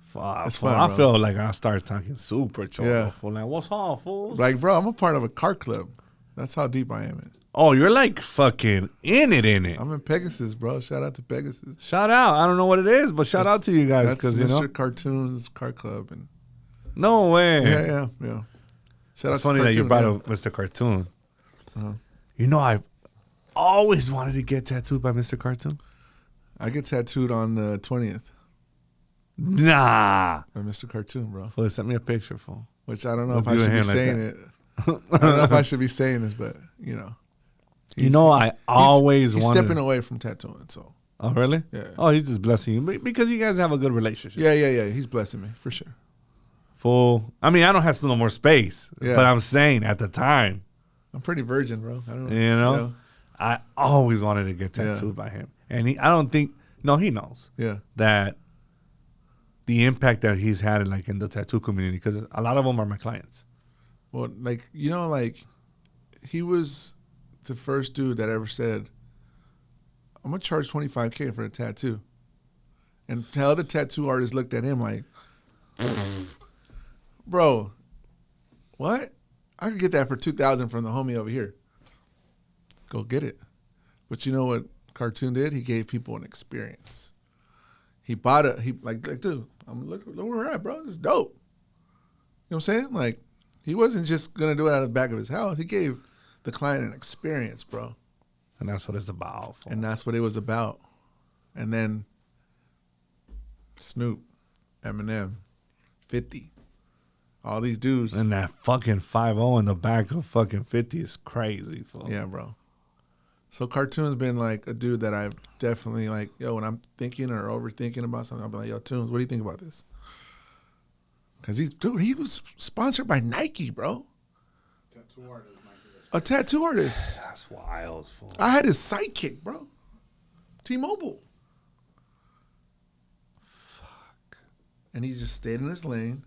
Fuck, It's fool. fun, I bro. feel like I start talking super cholo, Yeah. fool. Like, what's up, fools? Like, bro, I'm a part of a car club. That's how deep I am in. Oh, you're like fucking in it. I'm in Pegasus, bro. Shout out to Pegasus. Shout out. I don't know what it is, but shout out to you guys That's because, Mr. you know. Cartoon's car club. And No way. yeah. Shout out It's to funny that you Cartoon, brought yeah. up Mr. Cartoon. You know, I always wanted to get tattooed by Mr. Cartoon. I get tattooed on the 20th Nah. by Mr. Cartoon, bro. Fool, send me a picture, fool. Which I don't know We'll if I do a should be hand like saying that. it. I don't know if I should be saying this, but, you know. You know, I always he's wanted. stepping away from tattooing, so. Oh, really? Yeah. Oh, he's just blessing you because you guys have a good relationship. Yeah. He's blessing me, for sure. Fool. I mean, I don't have no more space, Yeah. but I'm saying at the time, I'm pretty virgin, bro. I don't know. you know, I always wanted to get tattooed by him. And I don't think, no, he knows Yeah. that the impact that he's had in the tattoo community, because a lot of them are my clients. Well, like, you know, like, he was the first dude that ever said, I'm going to charge $25K for a tattoo. And the other tattoo artists looked at him like, bro, what? I could get that for $2,000 from the homie over here. Go get it. But you know what Cartoon did? He gave people an experience. He bought it. He like dude, look where we're at, bro. This is dope. You know what I'm saying? Like, he wasn't just gonna do it out of the back of his house. He gave the client an experience, bro. And that's what it's about. Fool. And that's what it was about. And then Snoop, Eminem, 50, all these dudes. And that fucking 5-0 in the back of fucking 50 is crazy, fool. Yeah, bro. So Cartoon's been like a dude that I've definitely like, yo, when I'm thinking or overthinking about something, I'll be like, yo, Tunes, what do you think about this? Because he was sponsored by Nike, bro. Tattoo artist, Mikey. A tattoo artist. That's wild, fool. I had his sidekick, bro. T-Mobile. Fuck. And he just stayed in his lane.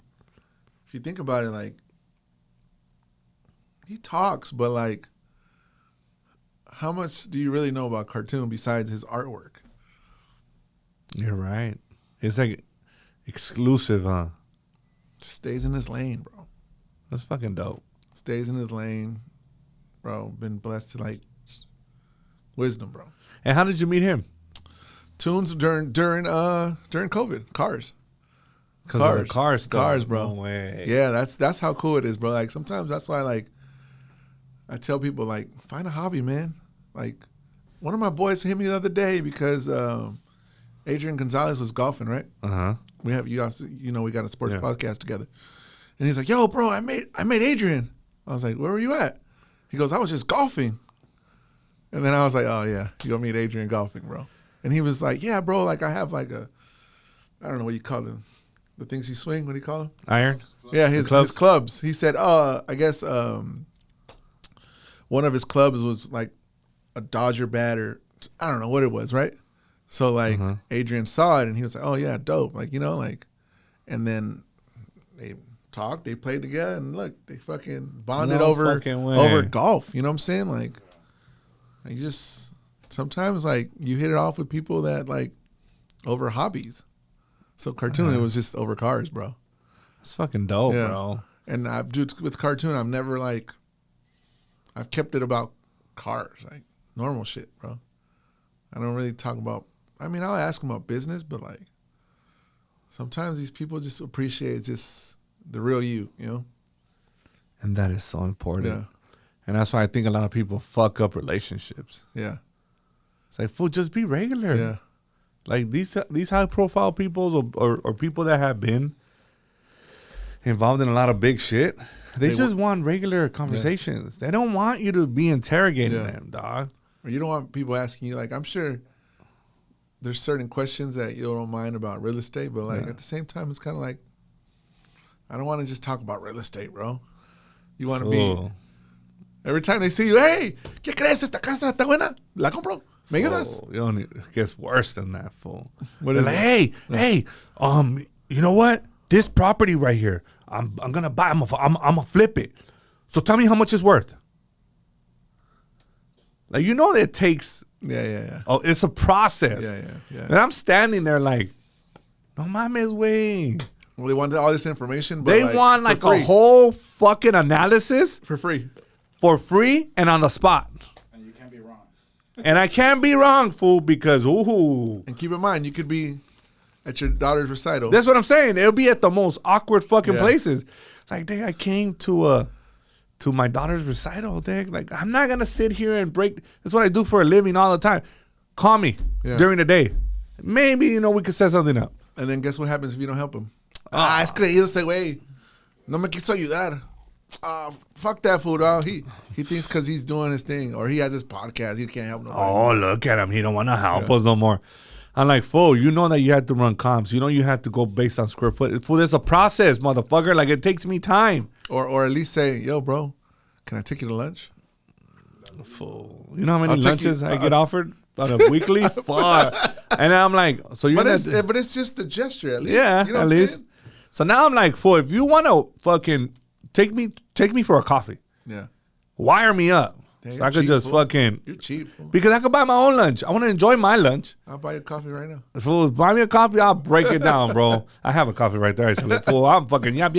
If you think about it, like, he talks, but like, how much do you really know about Cartoon besides his artwork? You're right. It's like exclusive, huh? Stays in his lane, bro. That's fucking dope. Stays in his lane, bro. Been blessed to like wisdom, bro. And how did you meet him? Tunes during COVID, cars. Because of the cars stuff. Cars, bro. No way. Yeah, that's how cool it is, bro. Like, sometimes that's why, like, I tell people, like, find a hobby, man. Like, one of my boys hit me the other day because Adrian Gonzalez was golfing, right? Uh-huh. We got a sports podcast together. And he's like, yo, bro, I met Adrian. I was like, where were you at? He goes, I was just golfing. And then I was like, oh, yeah, you gonna meet Adrian golfing, bro. And he was like, yeah, bro, like I have like I don't know what you call them. The things you swing, what do you call them? Iron? Yeah, his clubs. He said, I guess one of his clubs was like a Dodger bat or I don't know what it was, right? So like Adrian saw it and he was like, oh yeah, dope. Like, like, and then they talked, they played together and look, they fucking bonded over golf. You know what I'm saying? Like you just, sometimes like you hit it off with people that like over hobbies. So cartoon, it was just over cars, bro. That's fucking dope, bro. And with cartoon, I've kept it about cars, like normal shit, bro. I don't really talk about, I'll ask them about business, but like sometimes these people just appreciate just the real you, And that is so important. Yeah. And that's why I think a lot of people fuck up relationships. Yeah. It's like, fool, just be regular. Yeah. Like these high profile people or people that have been involved in a lot of big shit, they just want regular conversations. They don't want you to be interrogating them, dog. Or you don't want people asking you, like, I'm sure there's certain questions that you don't mind about real estate, but like at the same time, it's kind of like, I don't want to just talk about real estate, bro. You want to be, every time they see you, hey, ¿qué crees? Esta casa está buena? ¿La compro? ¿Me ayudas? It gets worse than that, fool. What They're is like, hey, you know what? This property right here, I'm gonna buy. I'm gonna flip it. So tell me how much it's worth. Like that it takes. Yeah. Oh, it's a process. Yeah. And I'm standing there like, no mames, way. Well, they wanted all this information, but They want like a whole fucking analysis for free, and on the spot. And you can't be wrong. And I can't be wrong, fool, because And keep in mind, you could be at your daughter's recital. That's what I'm saying. It'll be at the most awkward fucking places. Like, I came to my daughter's recital, Like, I'm not gonna sit here and break. That's what I do for a living all the time. Call me during the day. Maybe we could set something up. And then guess what happens if you don't help him? Es creído ese güey. No me quiso ayudar. Fuck that fool, dog. He thinks because he's doing his thing or he has his podcast, he can't help nobody. Oh, look at him. He don't want to help us no more. I'm like, fool, you know that you have to run comps. You know you have to go based on square foot. Fool, there's a process, motherfucker. Like, it takes me time. Or at least say, yo, bro, can I take you to lunch? Fool. You know how many lunches I get offered on a weekly? Fuck. And I'm like, so you're but it's just the gesture, at least. Yeah, you know at least. Saying? So now I'm like, fool, if you want to fucking take me for a coffee. Yeah. Wire me up. Damn, so I could just fucking. You're cheap, fool. Because I could buy my own lunch. I want to enjoy my lunch. I'll buy you a coffee right now. Fool, buy me a coffee, I'll break it down, bro. I have a coffee right there, actually. Fool, I'm fucking yap.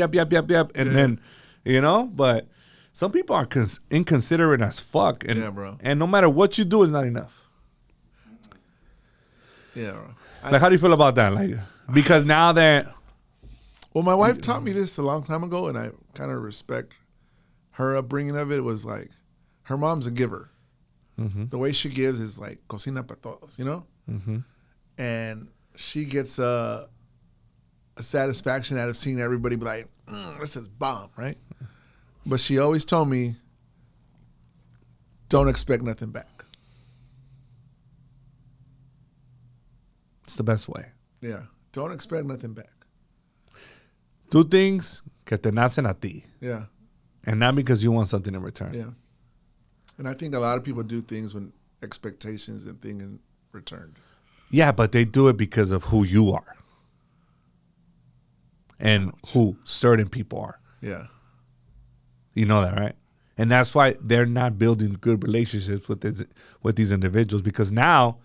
And then, but some people are inconsiderate as fuck. And, bro. And no matter what you do, it's not enough. Yeah, bro. Like, how do you feel about that? Like, because now that. Well, my wife taught me this a long time ago, and I kind of respect her upbringing of it. It was like, her mom's a giver. Mm-hmm. The way she gives is like, cocina para todos, Mm-hmm. And she gets a satisfaction out of seeing everybody be like, this is bomb, right? But she always told me, don't expect nothing back. It's the best way. Yeah. Don't expect nothing back. Do things que te nacen a ti. Yeah. And not because you want something in return. Yeah. And I think a lot of people do things with expectations and things in return. Yeah, but they do it because of who you are. And who certain people are. Yeah. You know that, right? And that's why they're not building good relationships with these individuals, because now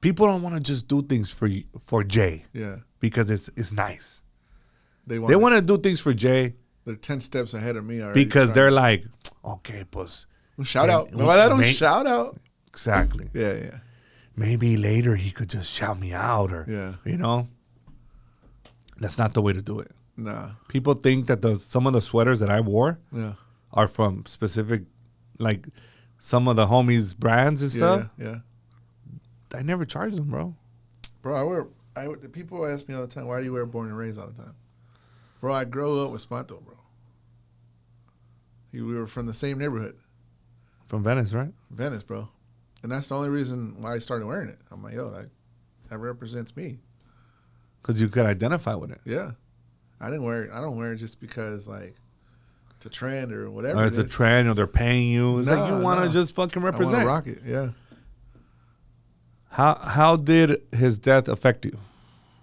people don't want to just do things for Jay. Yeah. Because it's nice. They want to do things for Jay. They're 10 steps ahead of me already. Because they're like, okay, pues. Shout out. No, I don't shout out. Exactly. Yeah. Maybe later he could just shout me out or, That's not the way to do it. Nah. People think that some of the sweaters that I wore are from specific, like some of the homies' brands and stuff. Yeah. I never charged them, bro. Bro, people ask me all the time, why do you wear born and raised all the time? Bro, I grew up with Spanto, bro. We were from the same neighborhood. From Venice, right? Venice, bro. And that's the only reason why I started wearing it. I'm like, yo, that represents me. Because you could identify with it. Yeah. I don't wear it just because, like, it's a trend or whatever. Or it's a trend or they're paying you. It's like you want to just fucking represent. I want to rock it, yeah. How did his death affect you?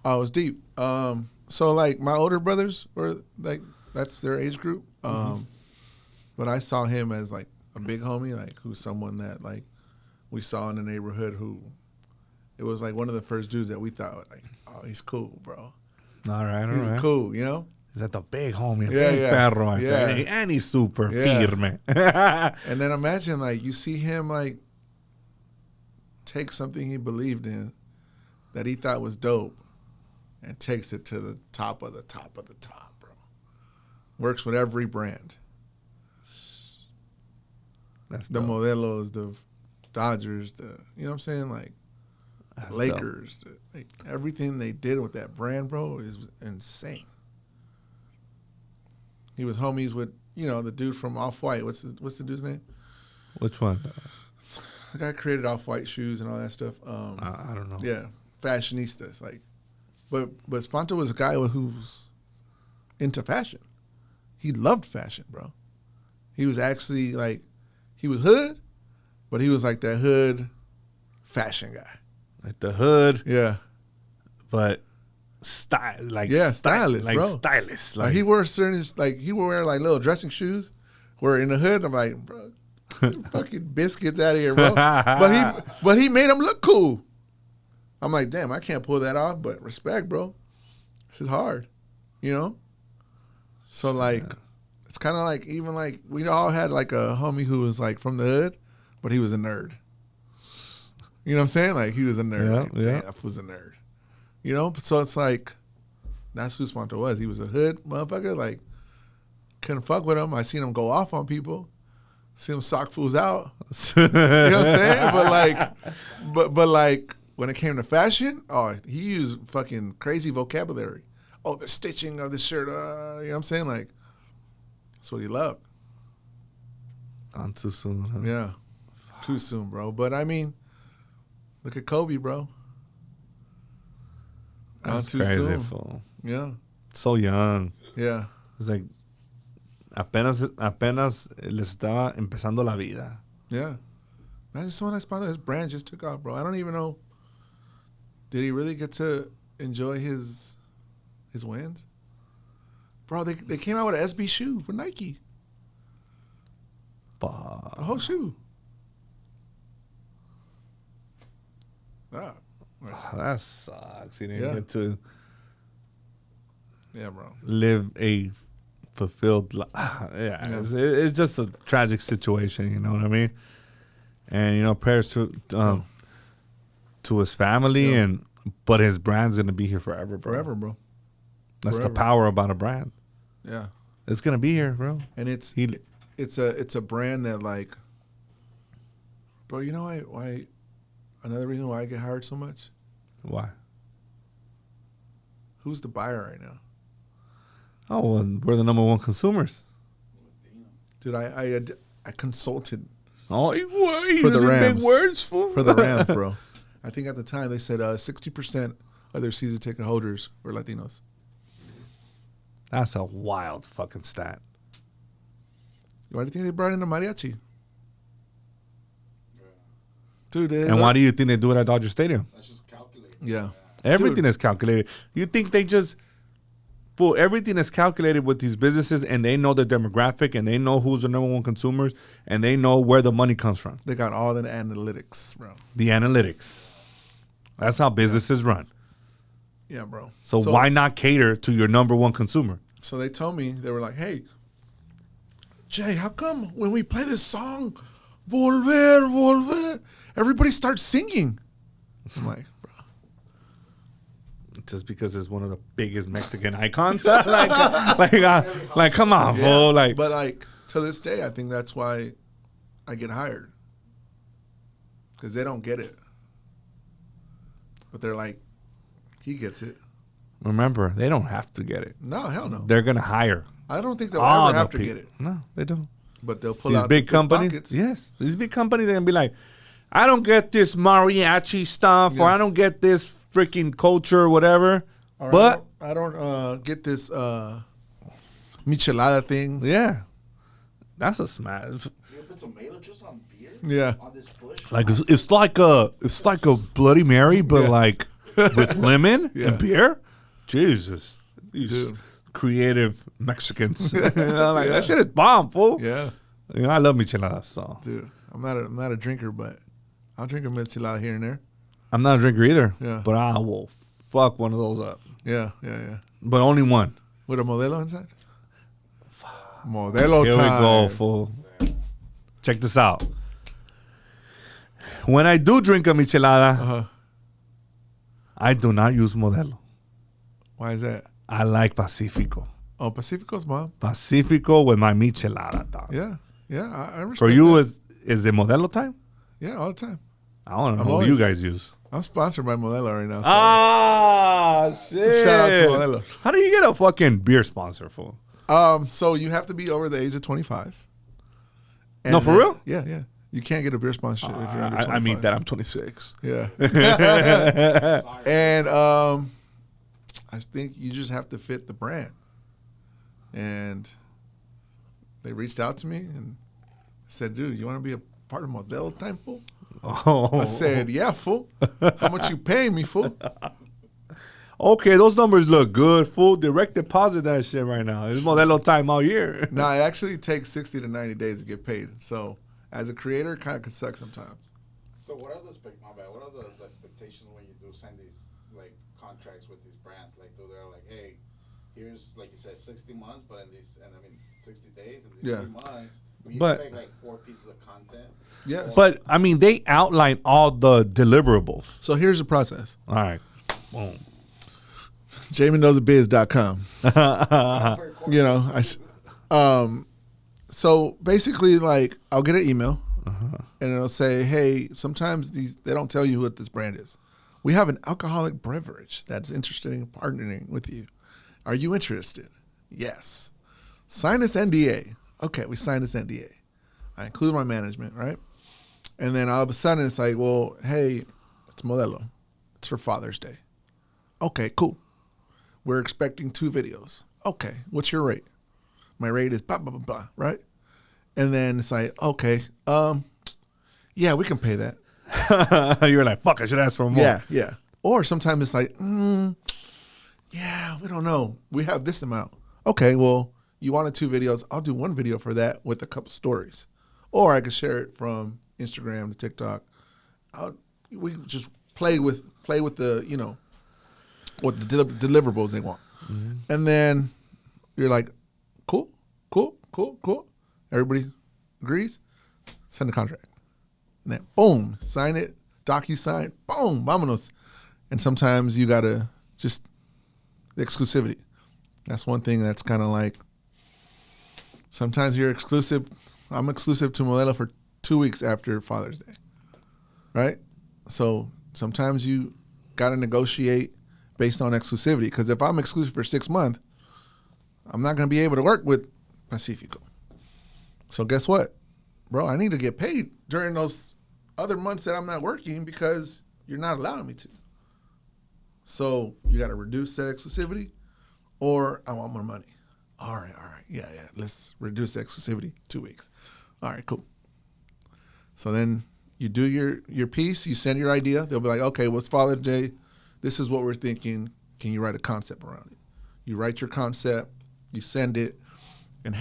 Oh, it was deep. So, like, my older brothers were, like, that's their age group. But I saw him as, like, a big homie, like, who's someone that, like, we saw in the neighborhood who, it was, like, one of the first dudes that we thought, like, oh, he's cool, bro. All right. He's cool, you know? Is that the big homie? Yeah, big perro. Yeah. And he's super firme. And then imagine, like, you see him, like, take something he believed in that he thought was dope and takes it to the top of the top of the top, bro. Works with every brand. That's the dope. Modelos, the Dodgers, you know what I'm saying? Like, That's Lakers. Like, everything they did with that brand, bro, is insane. He was homies with, you know, the dude from Off-White. What's the dude's name? Which one? The guy created Off-White shoes and all that stuff. I don't know. Yeah, fashionistas. Like, but Spanto was a guy who's into fashion. He loved fashion, bro. He was actually like, he was hood, but he was like that hood fashion guy. Like the hood. Yeah. But style, like stylist, like bro. stylist. Like he wore certain, like he would wear like little dressing shoes. Where in the hood, I'm like, bro, fucking biscuits out of here, bro. But he made him look cool. I'm like, damn, I can't pull that off, but respect, bro. This is hard, you know. So like, it's kind of like even like we all had like a homie who was like from the hood, but he was a nerd. You know what I'm saying? Like he was a nerd. Yeah, like, damn, that was a nerd. You know, so it's like that's who Spanto was. He was a hood motherfucker. Like couldn't fuck with him. I seen him go off on people. See him sock fools out. You know what I'm saying? But like, but like when it came to fashion, oh, he used fucking crazy vocabulary. Oh, the stitching of the shirt. You know what I'm saying? Like that's what he loved. Gone too soon. Huh? Yeah, too soon, bro. But I mean, look at Kobe, bro. That's too crazy, soon. fool. Yeah. So young. Yeah. It's like apenas les estaba empezando la vida. Yeah. Imagine someone like Spanto, his brand just took off, bro. I don't even know. Did he really get to enjoy his wins? Bro, they came out with an SB shoe for Nike. Fuck. The whole shoe. Ah. That sucks. He didn't Yeah. get to Yeah, bro. live a fulfilled life. Yeah. It's just a tragic situation, you know what I mean? And, you know, prayers to his family, but his brand's going to be here forever, bro. Forever, bro. That's Forever. the power about a brand. Yeah. It's going to be here, bro. And it's a brand that, like, bro, you know why another reason why I get hired so much? Why? Who's the buyer right now? Oh, well, we're the number one consumers. Dude, I consulted Oh, he for the using Rams. big words For the Rams, bro. I think at the time they said 60% of their season ticket holders were Latinos. That's a wild fucking stat. Why do you think they brought in a mariachi? Dude, And why do you think they do it at Dodger Stadium? That's just calculated. Yeah. Everything is calculated. You think they just... Fool, everything is calculated with these businesses, and they know the demographic, and they know who's the number one consumers, and they know where the money comes from. They got all the analytics, bro. The analytics. That's how businesses run. Yeah, bro. So why not cater to your number one consumer? So they told me, they were like, hey, Jay, how come when we play this song, Volver, Volver, everybody starts singing? I'm like, bro. Just because it's one of the biggest Mexican icons? like, come on, fool. Like, But like, to this day, I think that's why I get hired. Because they don't get it. But they're like, He gets it. Remember, they don't have to get it. No, hell no. They're going to hire. I don't think they'll all ever have the to get it. No, they don't. But they'll pull These out big the companies. pockets. Yes. These big companies, they're going to be like, I don't get this mariachi stuff or I don't get this freaking culture or whatever. Or But, I don't get this michelada thing. yeah. That's a smash. You put tomato juice on beer? Yeah. On this bush? Like it's like a Bloody Mary, but like with lemon and beer. Jesus, these creative Mexicans. That shit is bomb, fool. Yeah. I love micheladas. So Dude, I'm not a drinker, but I'll drink a michelada here and there. I'm not a drinker either. Yeah. But I will fuck one of those up. Yeah. But only one. With a Modelo inside? Modelo Here time. we go, fool. Check this out. When I do drink a michelada, I do not use Modelo. Why is that? I like Pacifico. Oh, Pacifico's mom. Pacifico with my michelada, dog. Yeah. I respect For you, that. is it Modelo time? Yeah, all the time. I want to I'm know what you always- guys use. I'm sponsored by Modelo right now. So. Ah, shit. Shout out to Modelo. How do you get a fucking beer sponsor, fool? So you have to be over the age of 25. No, for real? Yeah. You can't get a beer sponsorship if you're under 25. I mean that I'm 26. Yeah. And I think you just have to fit the brand. And they reached out to me and said, dude, you want to be a part of Modelo time, fool? Oh. I said, yeah, fool. How much you paying me, fool? Okay, those numbers look good, fool. Direct deposit that shit right now. It's Modelo time all year. No, it actually takes 60 to 90 days to get paid. So as a creator, it kind of could suck sometimes. So what are the what are the expectations when you do sign these like contracts with these brands? Like, do they're like, hey, here's like you said, 60 months, but in these, and I mean 60 days, in these 3 months, we expect like 4 pieces of content. Yes. But, I mean, they outline all the deliverables. So here's the process. All right. Boom. jmendozabiz.com. You know, so basically, like, I'll get an email and it'll say, hey, sometimes they don't tell you what this brand is. We have an alcoholic beverage that's interested in partnering with you. Are you interested? Yes. Sign this NDA. Okay, we signed this NDA. I include my management, right? And then all of a sudden it's like, well, hey, it's Modelo. It's for Father's Day. Okay, cool. We're expecting 2 videos. Okay, what's your rate? My rate is blah, blah, blah, blah, right? And then it's like, okay, yeah, we can pay that. You're like, fuck, I should ask for more. Yeah. Or sometimes it's like, yeah, we don't know. We have this amount. Okay, well, you wanted 2 videos. I'll do 1 video for that with a couple stories. Or I could share it from Instagram to TikTok. We just play with the, you know, what the deliverables they want. Mm-hmm. And then you're like, cool. Everybody agrees. Send the contract. And then, boom, sign it. DocuSign. Boom, vámonos. And sometimes you got to just, the exclusivity. That's one thing that's kind of like, sometimes you're exclusive. I'm exclusive to Modelo for 2 weeks after Father's Day, right? So sometimes you got to negotiate based on exclusivity. Because if I'm exclusive for 6 months, I'm not going to be able to work with Pacifico. So guess what? Bro, I need to get paid during those other months that I'm not working because you're not allowing me to. So you got to reduce that exclusivity or I want more money. All right. Yeah. Let's reduce the exclusivity 2 weeks. All right, cool. So then you do your piece. You send your idea. They'll be like, okay, what's Father's Day? This is what we're thinking. Can you write a concept around it? You write your concept. You send it. And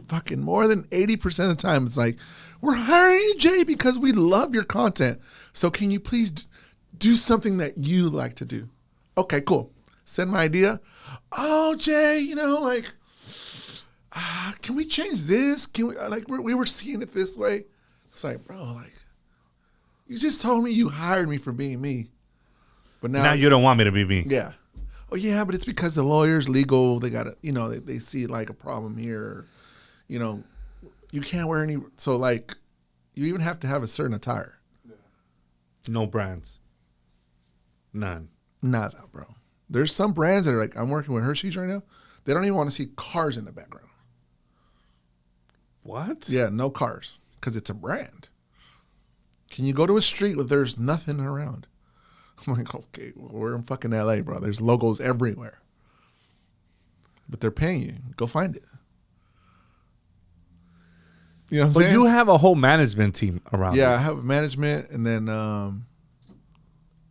fucking more than 80% of the time, it's like, we're hiring you, Jay, because we love your content. So can you please do something that you like to do? Okay, cool. Send my idea. Oh, Jay, you know, like, can we change this? Can we, like, we were seeing it this way. It's like, bro, like, you just told me you hired me for being me. But now you don't want me to be me. Yeah. Oh, yeah, but it's because the lawyers, legal, they got to, you know, they see like a problem here. You know, you can't wear any, so like, you even have to have a certain attire. No brands. None. Nada, bro. There's some brands that are like, I'm working with Hershey's right now. They don't even want to see cars in the background. What? Yeah, no cars because it's a brand. Can you go to a street where there's nothing around? I'm like, okay, well, we're in fucking LA, bro. There's logos everywhere. But they're paying you. Go find it. You know what I'm saying? But you have a whole management team around. Yeah, you. I have management, and then I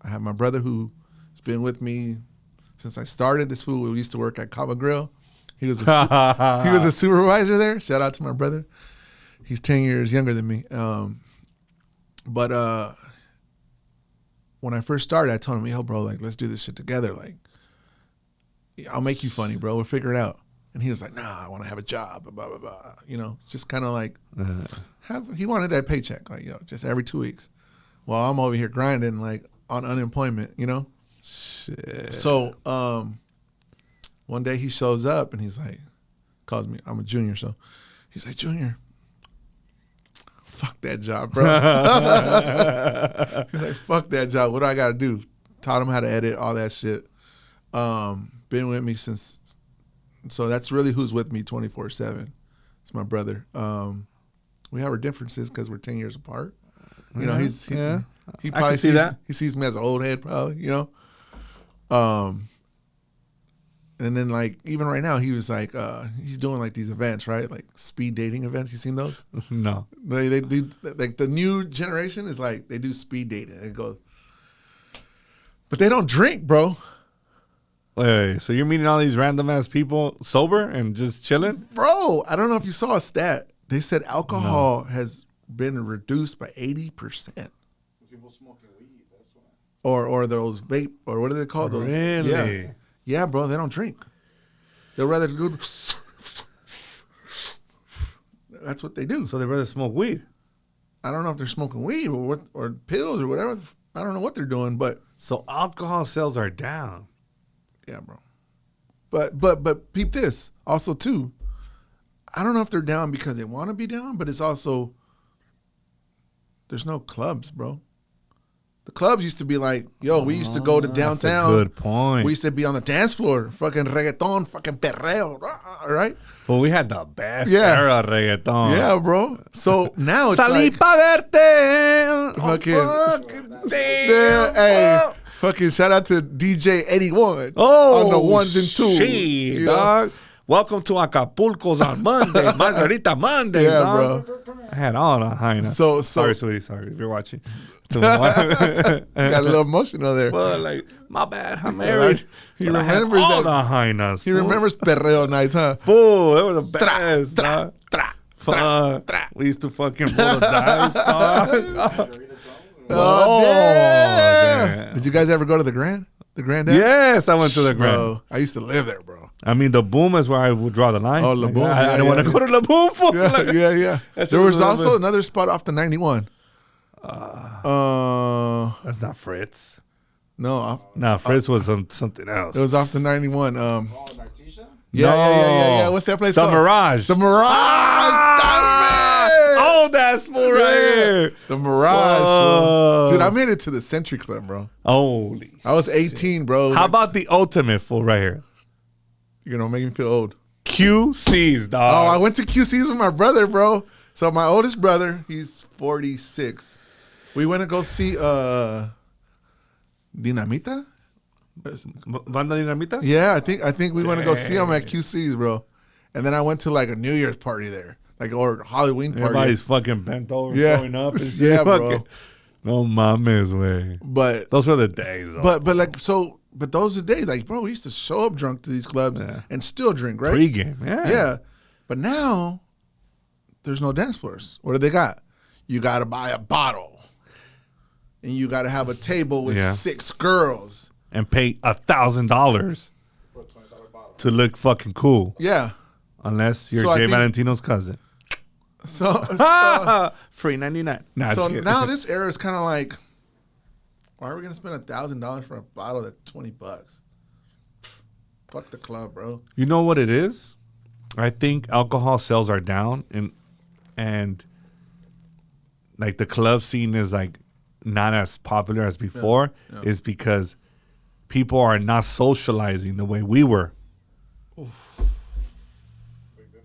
have my brother who's been with me since I started. This fool, we used to work at Cava Grill. He was a supervisor there. Shout out to my brother. He's 10 years younger than me. But when I first started, I told him, yo, bro, like, let's do this shit together. Like, I'll make you funny, bro. We'll figure it out. And he was like, nah, I want to have a job, blah, blah, blah. You know, just kind of like, he wanted that paycheck, like, you know, just every 2 weeks. While I'm over here grinding, like, on unemployment, you know? Shit. So, one day he shows up and he's like, calls me, I'm a junior, so he's like, Junior, fuck that job, bro. He's like, fuck that job. What do I got to do? Taught him how to edit, all that shit. Been with me since, so that's really who's with me 24/7. It's my brother. We have our differences because we're 10 years apart. You know, he probably sees that. He sees me as an old head, probably, you know. And then, like, even right now, he was like, he's doing like these events, right? Like speed dating events. You seen those? No. They do, like, the new generation is like, they do speed dating. It goes, but they don't drink, bro. Wait, so you're meeting all these random ass people sober and just chilling? Bro, I don't know if you saw a stat. They said alcohol has been reduced by 80%. People smoking weed, that's why. Or those vape, or what do they call those? Really? Yeah. Yeah, bro, they don't drink. They'll rather do. That's what they do. So they rather smoke weed. I don't know if they're smoking weed or pills or whatever. I don't know what they're doing, but So alcohol sales are down. yeah, bro. But peep this. Also, too, I don't know if they're down because they want to be down, but it's also, there's no clubs, bro. The clubs used to be like, yo, we used to go to downtown. That's a good point. We used to be on the dance floor, fucking reggaeton, fucking perreo, right? Well, we had the best Yeah. era of reggaeton. Yeah, bro. So now it's Salí like, pa verte. fucking, hey, fucking shout out to DJ 81 Oh, on the ones and twos. Shit, you know? dog. Welcome to Acapulco's on Monday, Margarita Monday, Yeah, dog. bro. I had all the hyena. So- sorry, sweetie. Sorry if you're watching. Got a little emotional there. Well, like, my bad. I'm married. He But I had remembers all that. the hyenas. He remembers perreo nights, huh? Fool, they were the best, dog. Fuck. We used to fucking roll the dice, dog. Oh, damn. damn. Did you guys ever go to the Grand? The Grand Dance? Yes, I went to the Grand. Bro, I used to live there, bro. I mean, the Boom is where I would draw the line. Oh, La Like, Boom. I Yeah, don't want to yeah, go to La Boom. Fool. Yeah, Like, yeah. That's There just was a little also bit- another spot off the 91. That's not Fritz. No, No, Fritz was something else. it was off the 91. Oh, Narcisha? Yeah. What's that place The called? Mirage. The Mirage. Ah! Oh, that's full right here. The Mirage. Whoa. Dude, I made it to the Century Club, bro. Holy. I was 18, bro. How Like, about the ultimate full right here? you're going to make me feel old. QC's, Oh, dog. I went to QC's with my brother, bro. So my oldest brother, he's 46. We went to go see Dinamita? Banda Dinamita? Yeah, I think we went to go see him at QC's, bro. And then I went to like a New Year's party there, like, or Halloween party. Everybody's fucking bent over, Yeah. throwing up. And shit. Yeah, bro. Fucking- No mames, way. But Those were the days, though. but those are days, like, bro, we used to show up drunk to these clubs and still drink, right? Pre-game, yeah. Yeah. But now there's no dance floors. What do they got? You got to buy a bottle. And you got to have a table with 6 girls. And pay $1,000 to look fucking cool. Yeah. Unless you're So I Jay think- Valentino's cousin. So Free 99. Nah, so just kidding. now this era is kind of like, why are we gonna spend $1,000 for a bottle that's $20? Fuck the club, bro. You know what it is? I think alcohol sales are down, and like the club scene is like not as popular as before. Is because people are not socializing the way we were.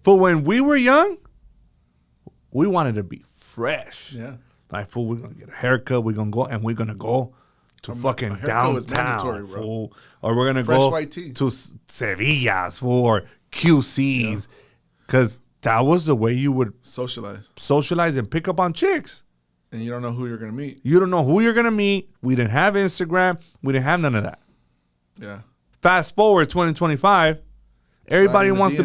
For when we were young, we wanted to be fresh. Yeah. Like, fool, we're going to get a haircut. We're going to go, and we're going to go to fucking downtown, fool. Or we're going to go white tee. to Sevilla's, fool, or QC's. Because that was the way you would socialize and pick up on chicks. And you don't know who you're going to meet. You don't know who you're going to meet. We didn't have Instagram. We didn't have none of that. Yeah. Fast forward 2025, everybody wants to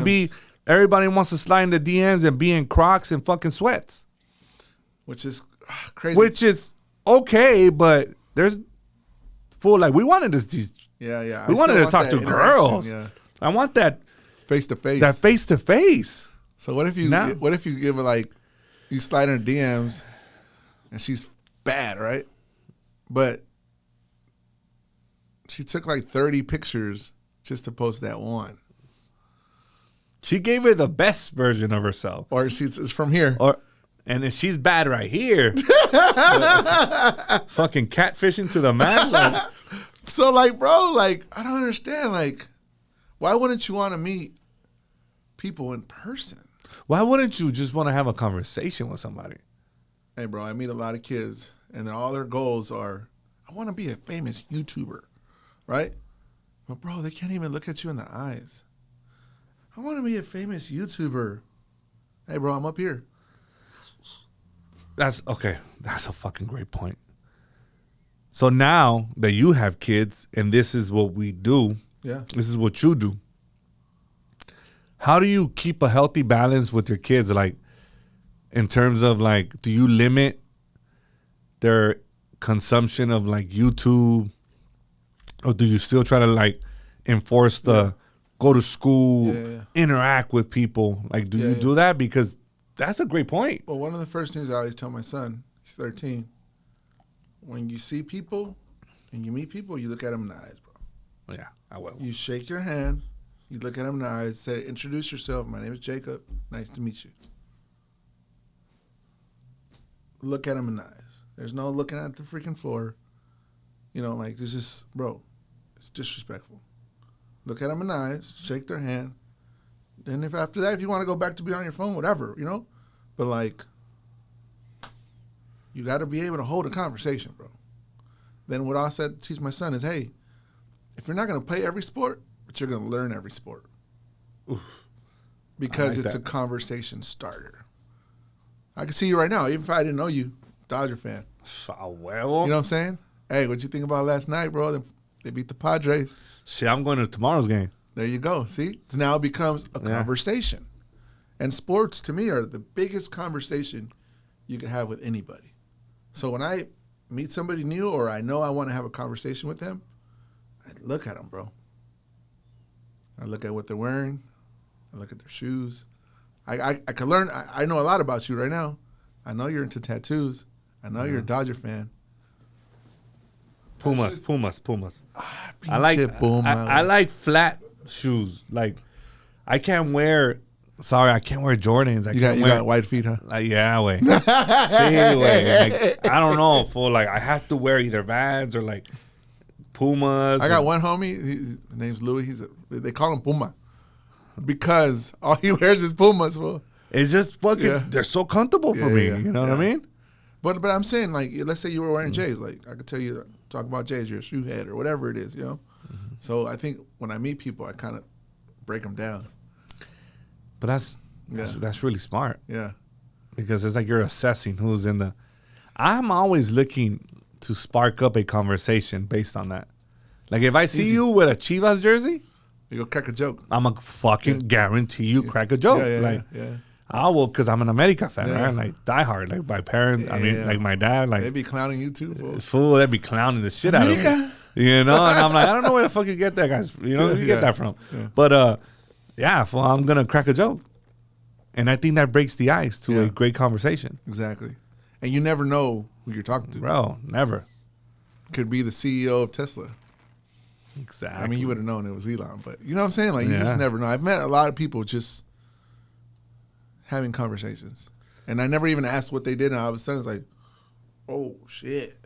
slide into DMs and be in Crocs and fucking sweats. Which is crazy. Which is okay, but there's like we wanted to Yeah. We wanted to talk to girls. Yeah. I want that face to face. That face to face. So what if you give her like you slide in her DMs and she's bad, right? But she took like 30 pictures just to post that one. She gave her the best version of herself. Or she's from here. And if she's bad right here, fucking catfishing to the max. Like, so like, bro, like, I don't understand. Like, why wouldn't you want to meet people in person? Why wouldn't you just want to have a conversation with somebody? Hey, bro, I meet a lot of kids, and all their goals are, I want to be a famous YouTuber, right? But, bro, they can't even look at you in the eyes. I want to be a famous YouTuber. Hey, bro, I'm up here. That's okay. That's a fucking great point. So now that you have kids and this is what we do, this is what you do. How do you keep a healthy balance with your kids? Like, in terms of like, do you limit their consumption of like YouTube, or do you still try to like enforce the go to school, interact with people? Like, do you do that? Because that's a great point. Well, one of the first things I always tell my son, he's 13, when you see people and you meet people, you look at them in the eyes, bro. Yeah, I will. You shake your hand, you look at them in the eyes, say, introduce yourself. My name is Jacob. Nice to meet you. Look at them in the eyes. There's no looking at the freaking floor. You know, like, there's just, bro, it's disrespectful. Look at them in the eyes, shake their hand. Then if after that, if you want to go back to be on your phone, whatever, you know? But, like, you got to be able to hold a conversation, bro. Then what I said to teach my son is, hey, if you're not going to play every sport, but you're going to learn every sport. Oof. Because like it's a conversation starter. I can see you right now, even if I didn't know you, Dodger fan. You know what I'm saying? Hey, what you think about last night, bro? They beat the Padres. Shit, I'm going to tomorrow's game. There you go. See? So now it becomes a conversation. And sports, to me, are the biggest conversation you can have with anybody. So when I meet somebody new or I know I want to have a conversation with them, I look at them, bro. I look at what they're wearing. I look at their shoes. I can learn. I know a lot about you right now. I know you're into tattoos. I know you're a Dodger fan. Pumas. I like flat shoes. Like, I can't wear Jordans. You got white feet, huh? Like, yeah, way. See, way. Like, I don't know. For like, I have to wear either Vans or like Pumas. I got one homie. His name's Louis. They call him Puma because all he wears is Pumas. Fool. It's just fucking. They're so comfortable for me. You know what I mean? But I'm saying, like, let's say you were wearing J's. Like, I could tell you, talk about J's, you're a shoe head or whatever it is, you know? Mm-hmm. So I think when I meet people, I kind of break them down. But that's really smart. Yeah. Because it's like you're assessing who's in the... I'm always looking to spark up a conversation based on that. Like, if I see you with a Chivas jersey... You go crack a joke. I'm a fucking guarantee you crack a joke. Yeah. I will, because I'm an America fan, right? Like, diehard. Like, my parents, I mean, like, my dad, like... They be clowning you, too, fool. They be clowning the shit out of me. You know? And I'm like, I don't know where the fuck you get that, guys. You know, you get that from. Yeah. But, fool, I'm going to crack a joke. And I think that breaks the ice to a great conversation. Exactly. And you never know who you're talking to. Bro, never. Could be the CEO of Tesla. Exactly. I mean, you would have known it was Elon, but you know what I'm saying? Like, you just never know. I've met a lot of people just having conversations. And I never even asked what they did, and all of a sudden it's like, oh, shit.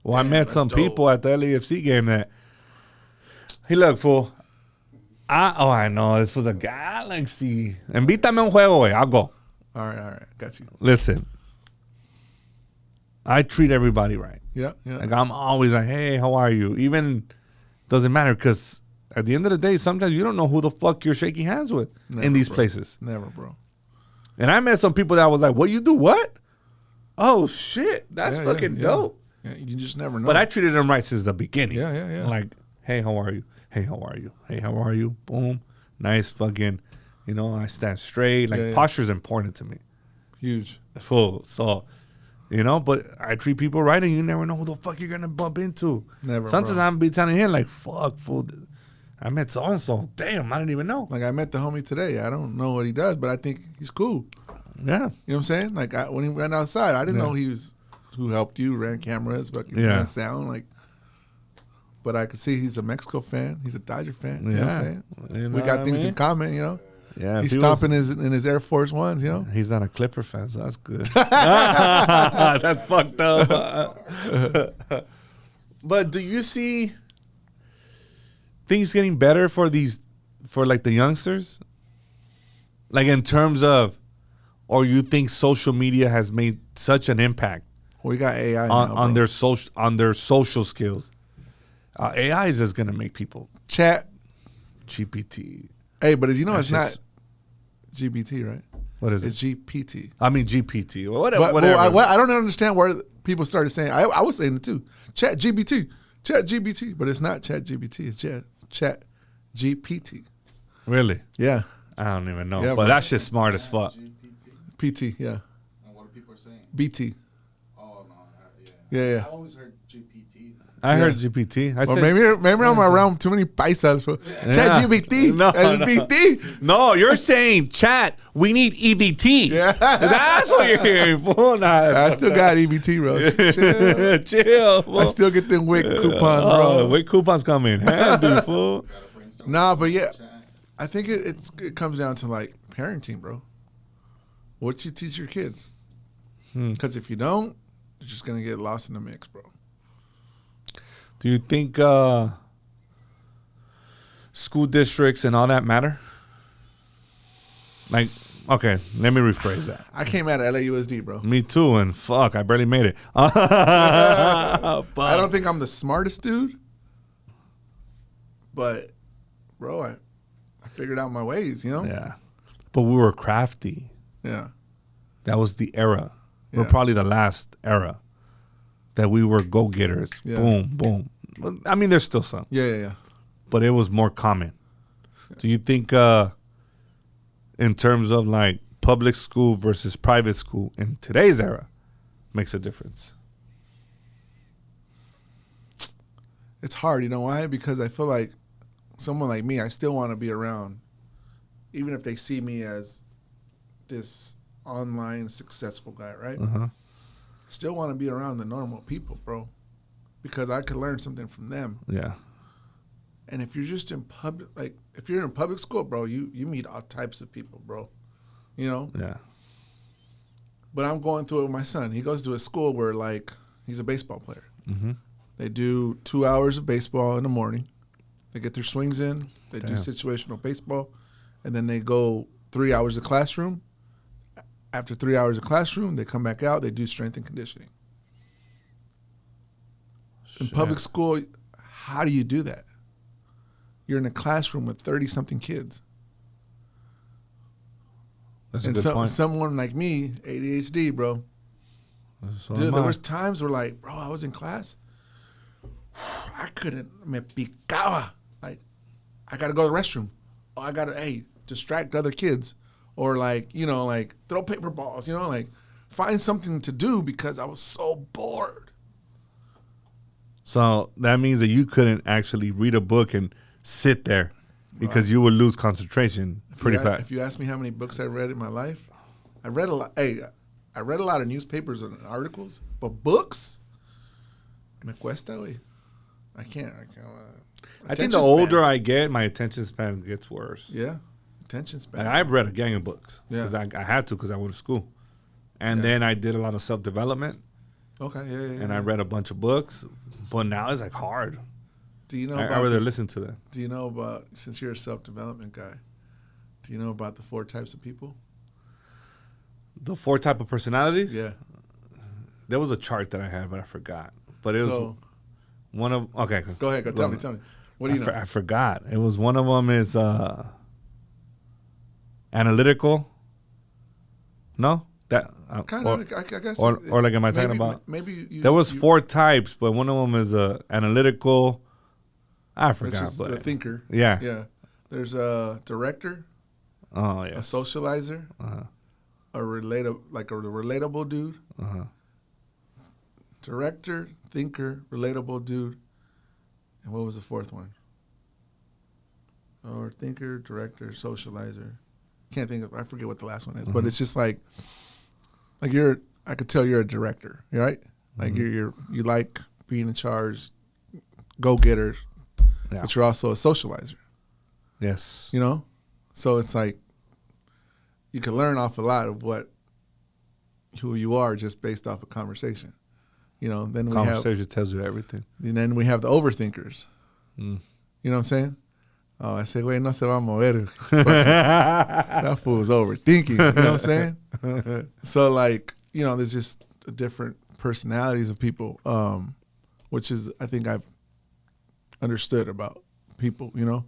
Well, damn, I met some people at the LAFC game that Hey, look, fool. I know. This was a galaxy. Invítame un juego, güey. I'll go. All right. Got you. Listen. I treat everybody right. Yeah. Like, I'm always like, hey, how are you? Even doesn't matter because at the end of the day, sometimes you don't know who the fuck you're shaking hands with in these places. Never, bro. And I met some people that was like, what, you do what? Oh, shit. That's fucking dope. Yeah, you just never know. But I treated them right since the beginning. Yeah. Like, hey, how are you? Hey, how are you? Hey, how are you? Boom. Nice fucking, I stand straight. Like, posture is important to me. Huge. Full. So, but I treat people right and you never know who the fuck you're going to bump into. Never, Sometimes bro. I'm be telling him, like, fuck, fool. I met so-and-so. Damn, I didn't even know. Like, I met the homie today. I don't know what he does, but I think he's cool. Yeah. You know what I'm saying? Like, when he went outside, I didn't know he was who helped you, ran cameras, fucking ran sound. Like, but I could see he's a Mexico fan. He's a Dodger fan. You know what I'm saying? We got things in common, Yeah. He's stomping in his Air Force Ones, He's not a Clipper fan, so that's good. That's fucked up. But do you see things getting better for like the youngsters? Like in terms of, or you think social media has made such an impact We got AI on their social skills? AI is just gonna make people chat GPT. Hey, but it's That's not GBT, right? What is It's it? GPT. I mean GPT. But, Whatever. I don't understand where people started saying. I was saying it too. Chat GBT, but it's not Chat GBT. It's Chat GPT. Really? Yeah, I don't even know. Yeah, but bro. that shit's smart as fuck. PT. Yeah, And what are people saying? BT. Oh, no. Yeah. I always heard GPT. I heard GPT. I Or said, maybe I'm around too many paisas. Chat GBT. No, LGBT. no, you're saying chat. We need EBT. Yeah. That's what you're hearing. Fool. Nah, I still got EBT, bro. Chill. Chill. Fool. I still get them WIC coupons, bro. Wait, coupons coming. Handy, fool. Nah, but yeah, I think it comes down to like parenting, bro. What you teach your kids. Because if you don't, you're just going to get lost in the mix, bro. Do you think school districts and all that matter? Like, okay, let me rephrase that. I came out of LAUSD, bro. Me too, and fuck, I barely made it. I don't think I'm the smartest dude, but, bro, I figured out my ways, Yeah. But we were crafty. Yeah. That was the era. We're Yeah. probably the last era that we were go-getters. Yeah. Boom, boom. I mean, there's still some, Yeah. but it was more common. Do you think in terms of like public school versus private school in today's era makes a difference? It's hard, you know why? Because I feel like someone like me, I still want to be around, even if they see me as this online successful guy, right? Still want to be around the normal people, bro, because I could learn something from them. Yeah. And if you're just in public, like if you're in public school, bro, you meet all types of people, bro. Yeah. But I'm going through it with my son. He goes to a school where like he's a baseball player. They do 2 hours of baseball in the morning. They get their swings in. They do situational baseball, and then they go 3 hours of classroom. After 3 hours of classroom, they come back out. They do strength and conditioning. In public school, how do you do that? You're in a classroom with 30-something kids. That's And a good point. someone like me, ADHD, bro. So Dude, am there I. was times where like, bro, I was in class. I couldn't, me picaba. Like, I got to go to the restroom. Oh, I got to, distract other kids. Or like, like throw paper balls, like find something to do because I was so bored. So that means that you couldn't actually read a book and sit there because you would lose concentration pretty fast. If you ask me how many books I read in my life, I read a lot. I read a lot of newspapers and articles, but books, me cuesta, güey. I can't. I think the older I get, my attention span gets worse. Yeah, attention span. Like, I've read a gang of books because Yeah. I had to because I went to school. And then I did a lot of self-development. Okay, yeah. And I read a bunch of books. But now it's like hard. Do you know I'd about rather listen to them. Do you know about, since you're a self-development guy, do you know about the 4 types of people? The 4 type of personalities? Yeah. There was a chart that I had, but I forgot. But it was one of... Okay. Go ahead. Tell me. What do you know? I forgot. It was one of them is analytical. No? That Kind of, I guess. Or like, am I talking about? Maybe there was 4 types, but one of them is analytical. I forgot. It's just but a thinker. Yeah. Yeah. There's a director. Oh, yeah. A socializer. A relatable dude. Director, thinker, relatable dude. And what was the 4th one? Or thinker, director, socializer. Can't think of. I forget what the last one is. But it's just like you're. I could tell you're a director, right? Like you like being in charge, go getters, but you're also a socializer. Yes. You know, so it's like you can learn off a lot of who you are just based off a conversation. You know, then conversation tells you everything. And then we have the overthinkers. You know what I'm saying? Oh, I say, güey, no se va a mover. That fool's overthinking. You know what I'm saying? So, like, you know, there's just different personalities of people, which is, I think I've understood about people, you know?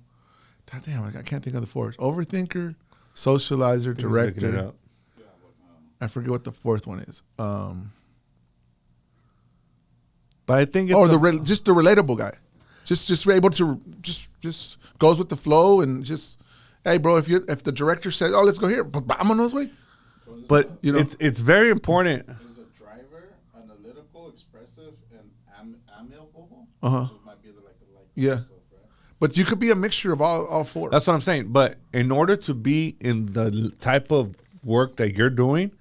God damn, I can't think of the 4. Overthinker, socializer, director. I forget what the 4th one is. But I think it's... just the relatable guy. Just able to just goes with the flow and just, hey bro, if the director says, oh, let's go here, but vámonos, güey. But you know, it's very important. There's a driver, analytical, expressive, and amiable. So it might be yeah. Stuff, right? But you could be a mixture of all 4. That's what I'm saying. But in order to be in the type of work that you're doing,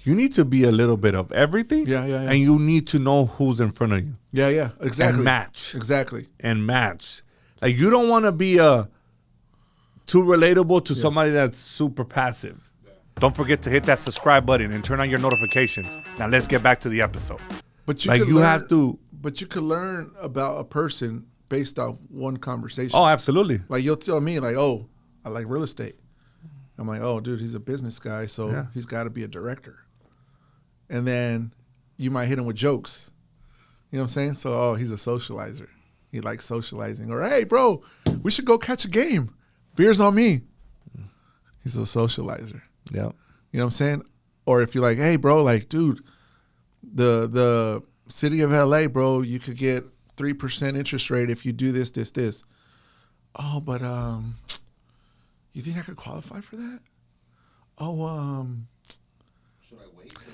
you need to be a little bit of everything. Yeah. And you need to know who's in front of you. Yeah, exactly. And match. Exactly. And match. Like, you don't want to be too relatable to somebody that's super passive. Yeah. Don't forget to hit that subscribe button and turn on your notifications. Now, let's get back to the episode. But you could learn about a person based off one conversation. Oh, absolutely. Like, you'll tell me, like, oh, I like real estate. I'm like, oh, dude, he's a business guy, so he's got to be a director. And then you might hit him with jokes. You know what I'm saying? So, oh, he's a socializer. He likes socializing. Or, hey, bro, we should go catch a game. Beer's on me. He's a socializer. Yeah. You know what I'm saying? Or if you're like, hey, bro, like, dude, the city of LA, bro, you could get 3% interest rate if you do this. Oh, but you think I could qualify for that? Oh,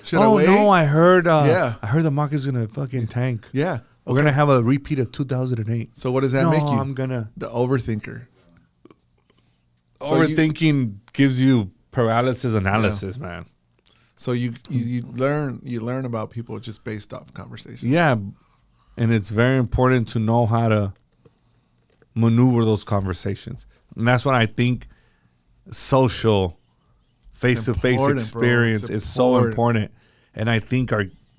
should I wait? No, I heard. I heard the market's gonna fucking tank. Yeah, we're gonna have a repeat of 2008. So what does that make you? I'm gonna the overthinker. Overthinking gives you paralysis analysis, man. So you learn about people just based off conversation. Yeah, and it's very important to know how to maneuver those conversations, and that's what I think. Social face-to-face experience is so important, and I think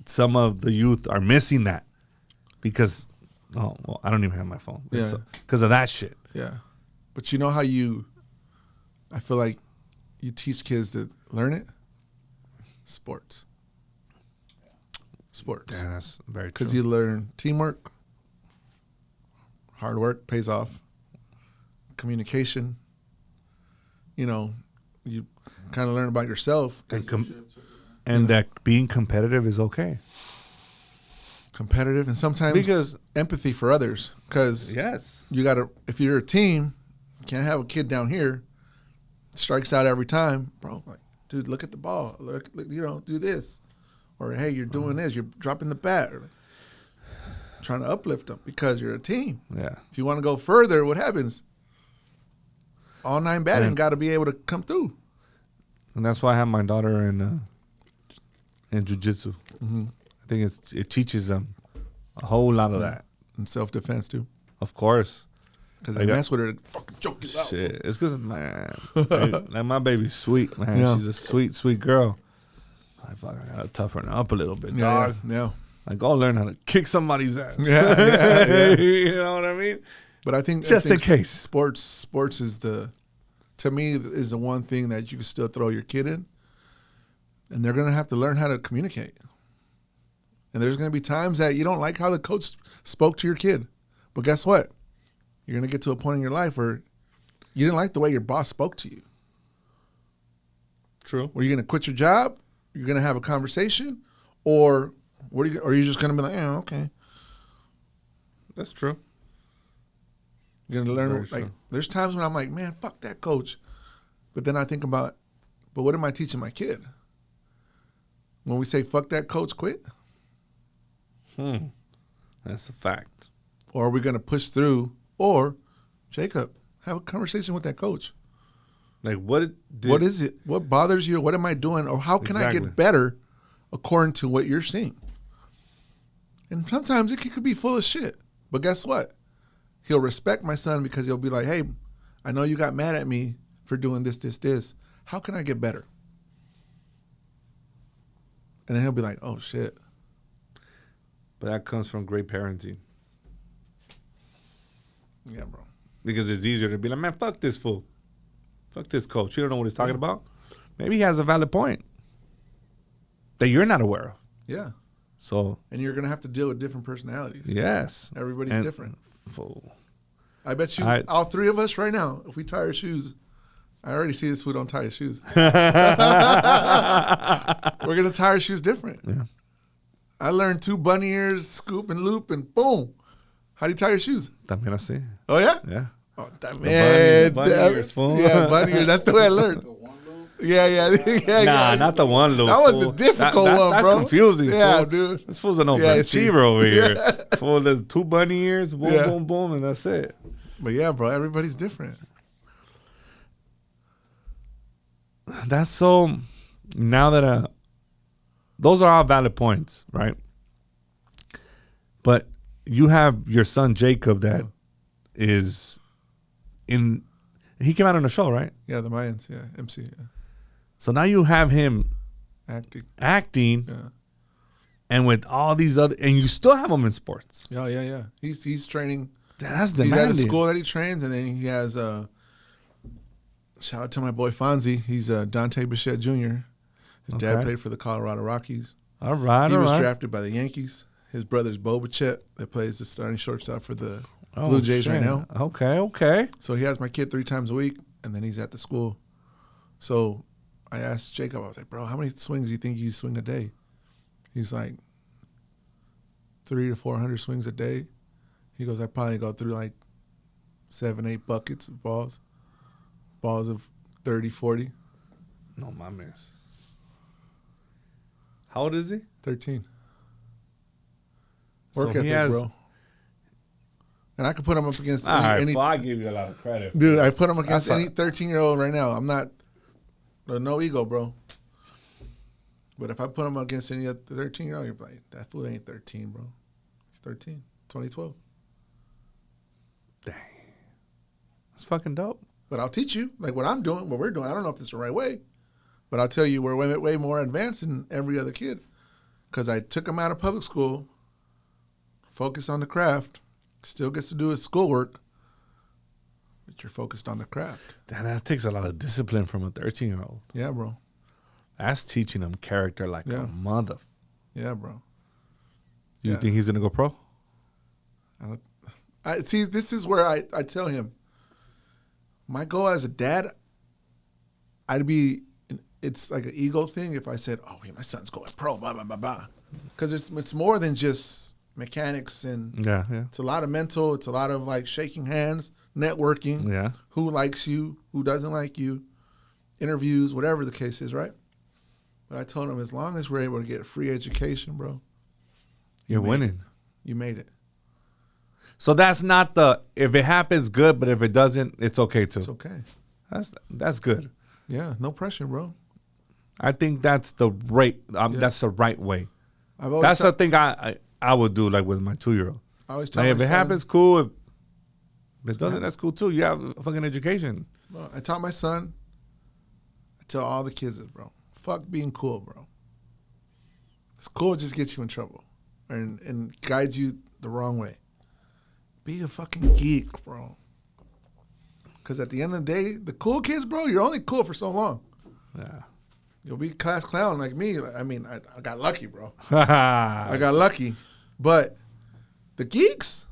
some of the youth are missing that because I don't even have my phone because of that shit. Yeah, but you know how I feel like you teach kids to learn it. Sports. Yeah, that's very true. Because you learn teamwork, hard work pays off, communication. You know, you kind of learn about yourself. And that being competitive is okay. Competitive and sometimes because empathy for others. Because you got to, if you're a team, you can't have a kid down here strikes out every time, bro. Like, dude, look at the ball. Look, you know, do this. Or, hey, you're doing this. You're dropping the bat. Or trying to uplift them because you're a team. Yeah. If you want to go further, what happens? All 9 batting got to be able to come through. And that's why I have my daughter in jiu-jitsu. I think it teaches them a whole lot of that. And self-defense, too. Of course. Because they mess with her, fucking choke you out. Shit. It's because, man, like my baby's sweet, man. Yeah. She's a sweet, sweet girl. I got to toughen her up a little bit, dog. Yeah. Like, go learn how to kick somebody's ass. Yeah. You know what I mean? But I think Just in case. sports is to me, is the one thing that you can still throw your kid in. And they're going to have to learn how to communicate. And there's going to be times that you don't like how the coach spoke to your kid. But guess what? You're going to get to a point in your life where you didn't like the way your boss spoke to you. True. Were you going to quit your job? You're going to have a conversation? Or are you just going to be like, yeah, okay. That's true. You're going to learn. Very Like, true. there's times when I'm like, man, fuck that coach. But then I think about, but what am I teaching my kid? When we say fuck that coach, quit? That's a fact. Or are we going to push through? Or, Jacob, have a conversation with that coach. Like, what is it? What bothers you? What am I doing? Or how can I Exactly. get better according to what you're seeing? And sometimes it could be full of shit. But guess what? He'll respect my son because he'll be like, hey, I know you got mad at me for doing this. How can I get better? And then he'll be like, oh, shit. But that comes from great parenting. Yeah, bro. Because it's easier to be like, man, fuck this fool. Fuck this coach. You don't know what he's talking about. Maybe he has a valid point that you're not aware of. Yeah. So, And you're going to have to deal with different personalities. yes. Everybody's different. Fool. I bet you all three of us right now, if we tie our shoes, I already see this fool don't tie his shoes. We're going to tie our shoes different. Yeah. I learned 2 bunny ears, scoop and loop, and boom. How do you tie your shoes? También así. Oh, yeah? Yeah. Oh, bunny ears, fool. Yeah, bunny ears. That's the way I learned. The one loop. Yeah. Nah, not the one loop. That was fool. the difficult one, that's bro. That's confusing, Yeah, fool. dude. This fool's an Yeah, I see. overachiever over here. Fool, there's 2 bunny ears, boom, Yeah. boom, boom, and that's it. But yeah, bro, everybody's different. That's so, now that, those are all valid points, right? But you have your son, Jacob, that is he came out on a show, right? Yeah, the Mayans, yeah, MC, yeah. So now you have him acting, Yeah. and with all these other, and you still have him in sports. Yeah. He's training. That's He's at a demanding. school that he trains, and then he has shout out to my boy Fonzie. He's Dante Bichette Jr. His dad Okay. played for the Colorado Rockies. All right, He all was right. drafted by the Yankees. His brother's Bo Bichette that plays the starting shortstop for the Oh, Blue Jays right shit. now. Okay. So he has my kid 3 times a week, and then he's at the school. So I asked Jacob, I was like, bro, how many swings do you think you swing a day? He's like, 300 to 400 swings a day. He goes, I probably go through like 7, 8 buckets of balls of 30, 40, No mames. How old is he? 13. So Work he ethic, has- bro. And I could put him up against All right, any well, I give you a lot of credit. dude. I put him against That's any 13-year-old right now. I'm not, no ego, bro. But if I put him against any other 13-year-old, you're like, that fool ain't 13, bro. He's 13, 2012. Dang. That's fucking dope. But I'll teach you, like what I'm doing, what we're doing. I don't know if it's the right way, but I'll tell you we're way more advanced than every other kid. Because I took him out of public school, focused on the craft, still gets to do his schoolwork, but you're focused on the craft. That takes a lot of discipline from a 13-year-old. Yeah, bro. That's teaching him character like Yeah. a mother. Yeah, bro. You Yeah. think he's gonna go pro? I see. This is where I tell him, my goal as a dad, it's like an ego thing if I said, oh, yeah, my son's going pro, blah, blah, blah, blah. Because it's more than just mechanics, and Yeah. it's a lot of mental, it's a lot of like shaking hands, networking, Yeah. who likes you, who doesn't like you, interviews, whatever the case is, right? But I told him, as long as we're able to get free education, bro, You're made winning. you made it. So that's not if it happens, good, but if it doesn't, it's okay too. It's okay. That's good. Yeah, no pressure, bro. I think that's the that's the right way. I've always That's the thing I would do, like with my 2-year-old. I always tell Like, my if it son- happens, cool. If it doesn't, that's cool too. You have a fucking education. Well, I taught my son, I tell all the kids this, bro. Fuck being cool, bro. It's cool, just gets you in trouble. and guides you the wrong way. Be a fucking geek, bro. Because at the end of the day, the cool kids, bro, you're only cool for so long. Yeah. You'll be class clown like me. I mean, I got lucky, bro. I got lucky. But the geeks,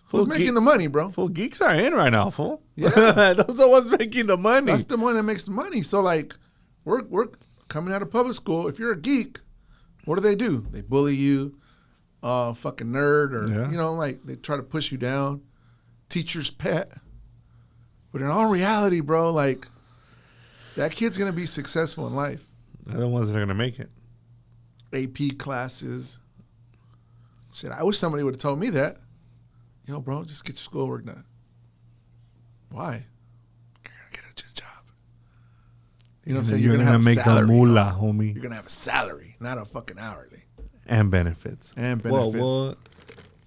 who's making the money, bro? Full geeks are in right now, fool. Yeah. Those are what's making the money. That's the one that makes the money. So, like, we're coming out of public school. If you're a geek, what do? They bully you, fucking nerd, or, you know, like, they try to push you down. Teacher's pet. But in all reality, bro, like, that kid's going to be successful in life. They're the ones that are going to make it. AP classes. Shit, I wish somebody would have told me that. Yo, bro, just get your schoolwork done. Why? You're going to get a job. You know what I'm saying? You're going to make the moolah, homie. You're going to have a salary, not a fucking hourly. And benefits. Well,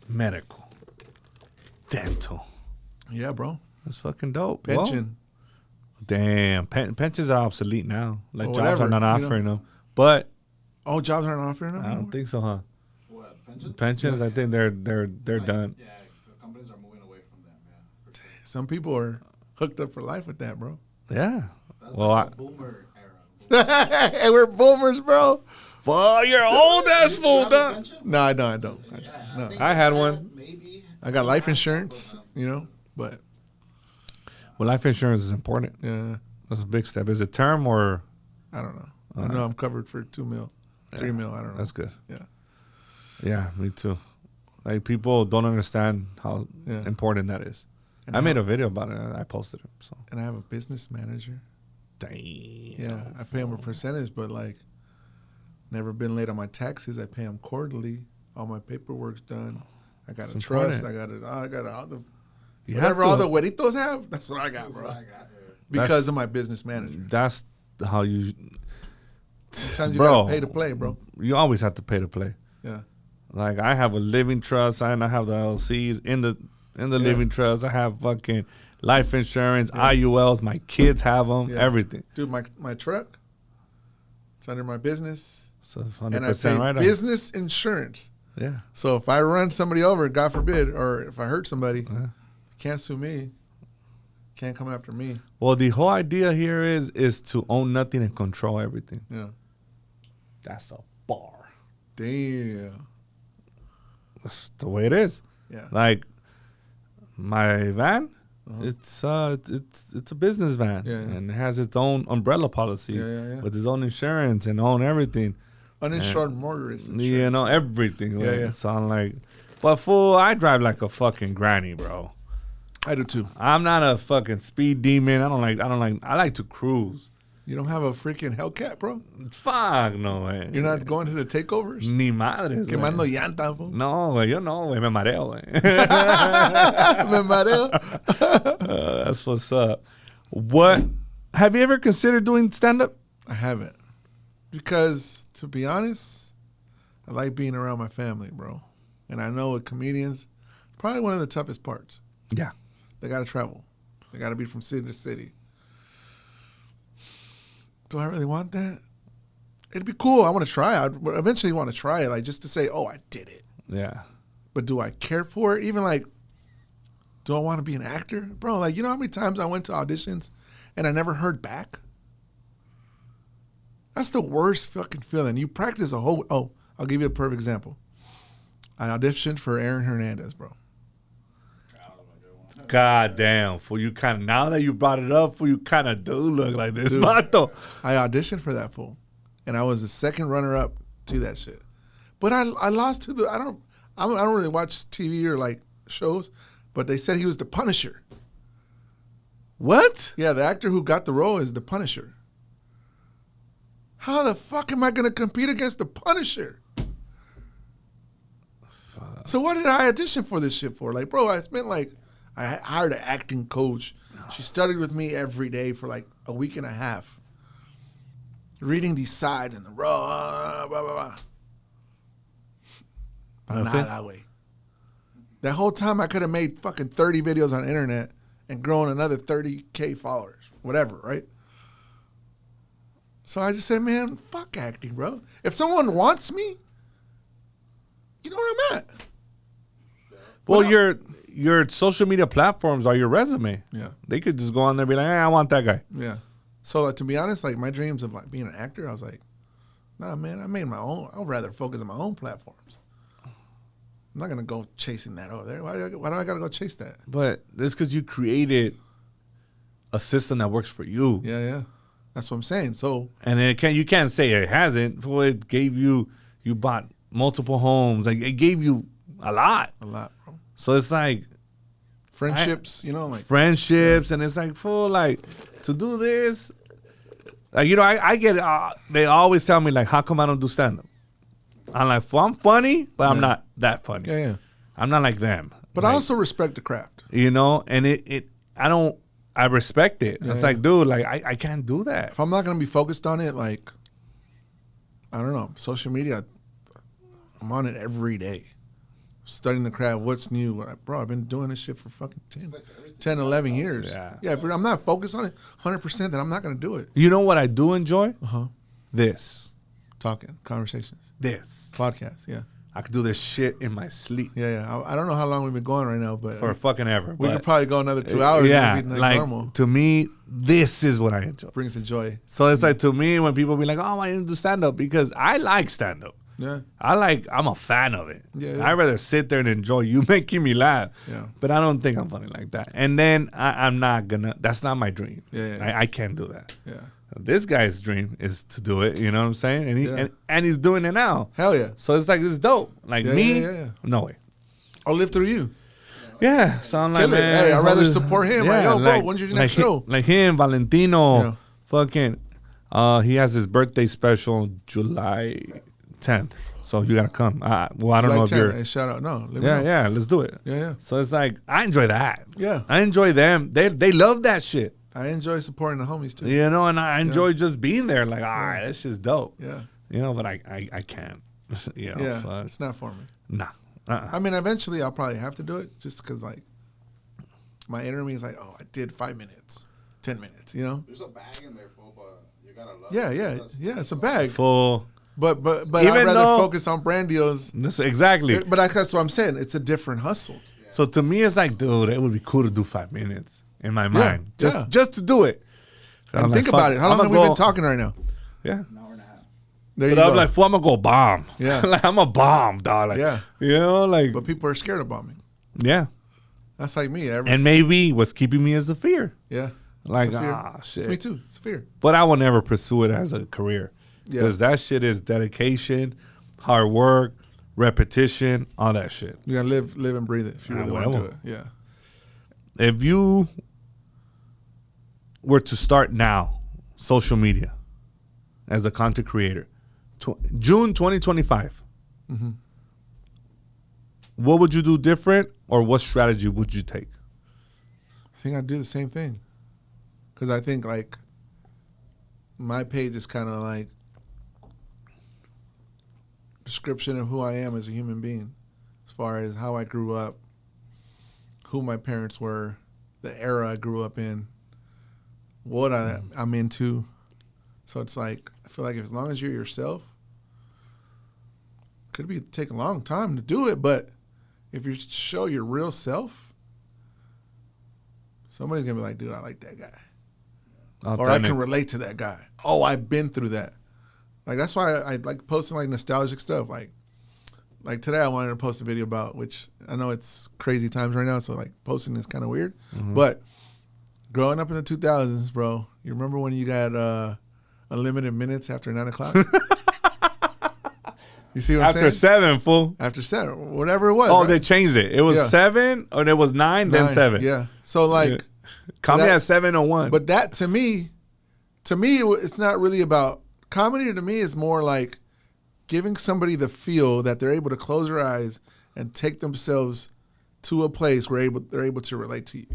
medical. Dental. Yeah, bro. That's fucking dope. Pension. Well, damn. Pensions are obsolete now. Like, jobs whatever, are not offering them. But oh, jobs aren't offering them? I don't think so, huh? What, pensions? Pensions, I think they're done. Yeah, companies are moving away from them, yeah. Some people are hooked up for life with that, bro. Yeah. That's Well, like a boomer era. Hey, we're boomers, bro. well, you're old ass fool, dog. No, I don't. No. I had one. Maybe. I got life insurance, you know, but Well, life insurance is important. yeah, That's a big step. Is it term or? I don't know. I know I'm covered for $2 million, $3 million. I don't know. That's good. Yeah. Yeah, me too. Like, people don't understand how important that is. And I made a video about it. I posted it. So And I have a business manager. damn. Yeah, I pay him a percentage, but like, never been late on my taxes. I pay him quarterly. All my paperwork's done. I got It's a trust. important. I got all the You whatever have all to. the güeritos have. That's what I got, bro. Because of my business manager. That's how you. Sometimes you Bro. gotta pay to play, bro. You always have to pay to play. Yeah. Like, I have a living trust and I have the LLCs in the living trust. I have fucking life insurance, IULs. My kids have them. Yeah. Everything. Dude, my truck, it's under my business. So And I 100% pay right on. business insurance. Yeah. So if I run somebody over, God forbid, or if I hurt somebody, can't sue me. Can't come after me. Well, the whole idea here is to own nothing and control everything. Yeah. That's a bar. Damn. That's the way it is. Yeah. Like, my van, it's a business van, Yeah. and it has its own umbrella policy Yeah. with its own insurance and own everything. Uninsured motorist insurance. You know, everything. Like, Yeah. So I'm like, but fool, I drive like a fucking granny, bro. I do too. I'm not a fucking speed demon. I like to cruise. You don't have a freaking Hellcat, bro? Fuck no, way. You're not going to the takeovers? Ni madres, güey. Quemando llanta, bro. No, güey, yo no, güey, me mareo, güey. Me mareo. That's what's up. What, have you ever considered doing stand-up? I haven't. Because, to be honest, I like being around my family, bro. And I know with comedians, probably one of the toughest parts. Yeah. They got to travel. They got to be from city to city. Do I really want that? It'd be cool. I want to try. I'd eventually want to try it, like just to say, oh, I did it. Yeah. But do I care for it? Even like, do I want to be an actor? Bro, like, you know how many times I went to auditions and I never heard back? That's the worst fucking feeling. You practice a whole, I'll give you a perfect example. I auditioned for Aaron Hernandez, bro. God damn, fool, you kind of, now that you brought it up, fool, you kind of do look like this, vato. I auditioned for that fool, and I was the second runner-up to that shit. But I lost to I don't really watch TV or like shows, but they said he was the Punisher. What? Yeah, the actor who got the role is the Punisher. How the fuck am I gonna compete against the Punisher? Fuck. So what did I audition for this shit for? Like, bro, I hired an acting coach. She studied with me every day for like a week and a half. Reading these sides and the raw, blah, blah, blah. But not that way. That whole time I could have made fucking 30 videos on the internet and grown another 30K followers. Whatever, right? So I just said, man, fuck acting, bro. If someone wants me, You know where I'm at. Well, your social media platforms are your resume. Yeah. They could just go on there and be like, I want that guy. Yeah. So to be honest, like my dreams of like being an actor, I was like, nah, man, I made my own. I'd rather focus on my own platforms. I'm not gonna go chasing that over there. Why do I gotta go chase that? But it's because you created a system that works for you. Yeah. That's what I'm saying. So And you can't say it hasn't. Well, it gave you bought multiple homes. Like it gave you a lot. a lot, bro. So it's like Friendships, like friendships, and it's like to do this. Like I get it. They always tell me like, how come I don't do stand up? I'm like, I'm funny, but I'm not that funny. Yeah. I'm not like them. But like, I also respect the craft. and I respect it. Yeah, it's yeah. like, dude, like I can't do that. If I'm not gonna be focused on it, like I don't know, social media, I'm on it every day. Studying the craft, what's new. Like, bro, I've been doing this shit for fucking 10, 11 years. Yeah. If I'm not focused on it 100%, then I'm not going to do it. You know what I do enjoy? This. Talking, conversations, This. podcasts, yeah. I could do this shit in my sleep Yeah. I don't know how long we've been going right now, but for fucking ever. we but could probably go another 2 hours. Yeah, And be like normal. to me, this is what I enjoy. Brings a joy. So it's like to me when people be like, "Oh, I didn't do stand up," because I like stand up. Yeah. I'm a fan of it. Yeah. I'd rather sit there and enjoy you making me laugh. Yeah. But I don't think I'm funny like that. And then I'm not gonna. That's not my dream. Yeah. I can't do that. Yeah. This guy's dream is to do it. You know what I'm saying? And Yeah. and he's doing it now. Hell yeah. So it's like it's dope. Like Yeah, me, yeah. no way. I'll live through you. Yeah, so I'm like, Kill it. man, Hey, I'd rather holy- support him. Like, yo, bro, when's your next show? Like him, Valentino, Yeah. fucking, he has his birthday special July 10th. So you gotta come. Well, I don't know if you're. Hey, shout out. No. Let me know. Yeah, let's do it. Yeah. So it's like I enjoy that. Yeah. I enjoy them. They love that shit. I enjoy supporting the homies too. You know, and I enjoy just being there. Like, all right, that's just dope. Yeah. You know, but I can't. You know, Yeah. so It's not for me. nah. I mean, eventually I'll probably have to do it just because, like, my inner me is like, oh, I did 5 minutes, 10 minutes, There's a bag in there, fool, but you gotta love Yeah, it. yeah. It's a bag. Full. But Even I'd rather though- focus on brand deals. Exactly. But that's what I'm saying. It's a different hustle. So to me, it's like, dude, it would be cool to do 5 minutes in my mind, yeah. just to do it. And I'm think like, about fuck, it. How long I'ma have we go- been talking right now? Yeah. An hour and a half. There you But I'm go. like, fool, I'm gonna go bomb. Yeah. Like I'm a bomb, dog. Like, Yeah. You know, like, But people are scared of bombing. yeah. That's like me. And maybe what's keeping me is the fear. Yeah. Like, It's a fear. shit. Me too. It's a fear. But I will never pursue it as a career. Yeah. Because that shit is dedication, hard work, repetition, all that shit. You gotta live and breathe it if you really want to do it. Yeah. If you were to start now, social media, as a content creator, June 2025, what would you do different, or what strategy would you take? I think I'd do the same thing. Because I think, like, my page is kind of like description of who I am as a human being, as far as how I grew up, who my parents were, the era I grew up in, what I'm into. So it's like, I feel like as long as you're yourself, could take a long time to do it, but if you show your real self, somebody's gonna be like, dude, I like that guy. Or I can relate to that guy. Oh, I've been through that. Like, that's why I like posting like nostalgic stuff. Like today I wanted to post a video about, which I know it's crazy times right now, so like posting is kind of weird. But growing up in the 2000s, bro, you remember when you got unlimited minutes after 9 o'clock? You see what I'm saying? After 7, fool. After 7, whatever it was. Oh, right? they changed it. It was 7, or it was 9, then 9, 7. Yeah. So like, Call me that- at 7:01. but that to me, it's not really about comedy. To me, is more like giving somebody the feel that they're able to close their eyes and take themselves to a place where they're able to relate to you.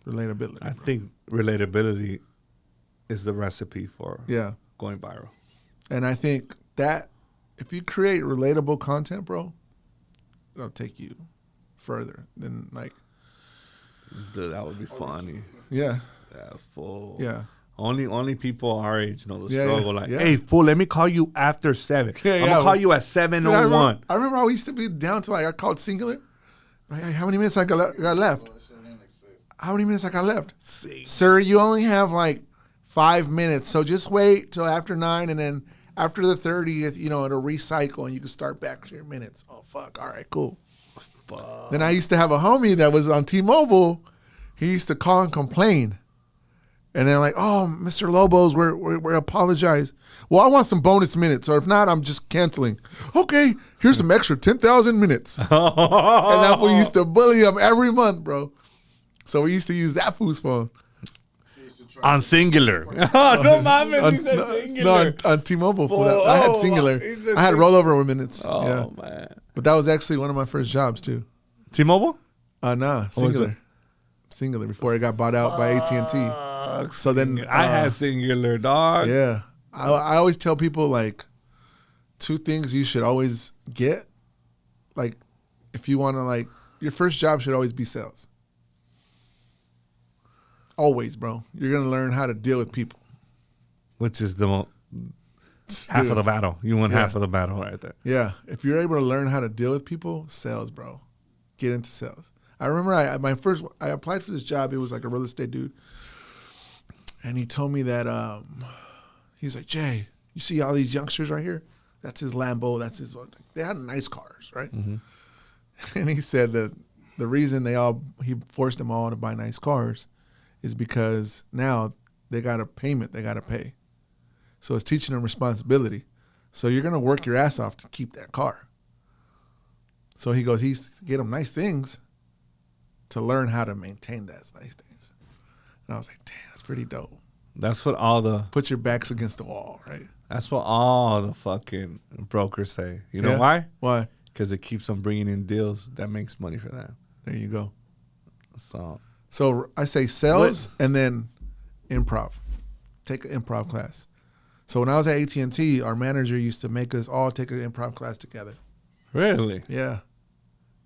Relatability. I think relatability is the recipe for going viral. And I think that if you create relatable content, bro, it'll take you further than like. Dude, that would be funny. Yeah. Yeah, full. Yeah. Only people our age know the Yeah, struggle. yeah, Like, yeah. hey, fool, let me call you after 7. Yeah, I'm yeah. gonna call you at 7:01. I remember I used to be down to like I called singular. Like, hey, how many minutes I got left? How many minutes I got left? Sir, you only have like 5 minutes, so just wait till after 9, and then after the 30th, it'll recycle and you can start back to your minutes. Oh fuck! All right, cool. Fuck. Then I used to have a homie that was on T-Mobile. He used to call and complain. And they're like, oh, Mr. Lobos, we're apologize. Well, I want some bonus minutes, or if not, I'm just canceling. Okay, here's some extra 10,000 minutes. And that we used to bully him every month, bro. So we used to use that fool's phone. On singular. Oh, no, mames, he said singular. No, on T-Mobile. I had singular. I had rollover with minutes. Oh, yeah. man. But that was actually one of my first jobs, too. T-Mobile? Nah, singular. Singular, before it got bought out by AT&T. So then I had singular, dog. Yeah. I always tell people, like, 2 things you should always get. Like, if you want to, like, your first job should always be sales. Always, bro. You're going to learn how to deal with people. Which is the half of the battle. You won half of the battle right there. Yeah. If you're able to learn how to deal with people, sales, bro. Get into sales. I remember I applied for this job. It was like a real estate dude. And he told me that, he's like, Jay, you see all these youngsters right here? That's his Lambo. That's his, they had nice cars, right? Mm-hmm. And he said that the reason he forced them all to buy nice cars is because now they got a payment they got to pay. So it's teaching them responsibility. So you're going to work your ass off to keep that car. So he goes, he's get them nice things to learn how to maintain those nice things. And I was like, damn, that's pretty dope. That's what all the... Put your backs against the wall, right? That's what all the fucking brokers say. You know why? Why? Because it keeps them bringing in deals that makes money for them. There you go. So I say sales and then improv. Take an improv class. So when I was at AT&T, our manager used to make us all take an improv class together. Really? Yeah.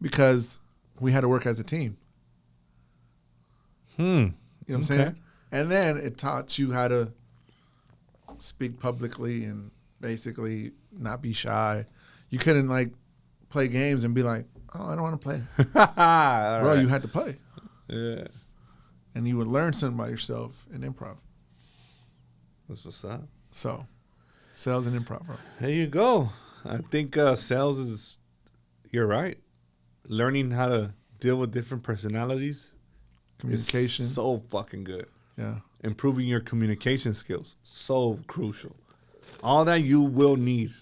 Because we had to work as a team. You know what I'm saying? And then it taught you how to speak publicly and basically not be shy. You couldn't like play games and be like, oh, I don't want to play. Bro, you had to play. Yeah. And you would learn something about yourself in improv. That's what's up. So, sales and improv, bro. There you go. I think sales is, you're right. Learning how to deal with different personalities. Communication. Is so fucking good. Yeah. Improving your communication skills. So crucial. All that you will need.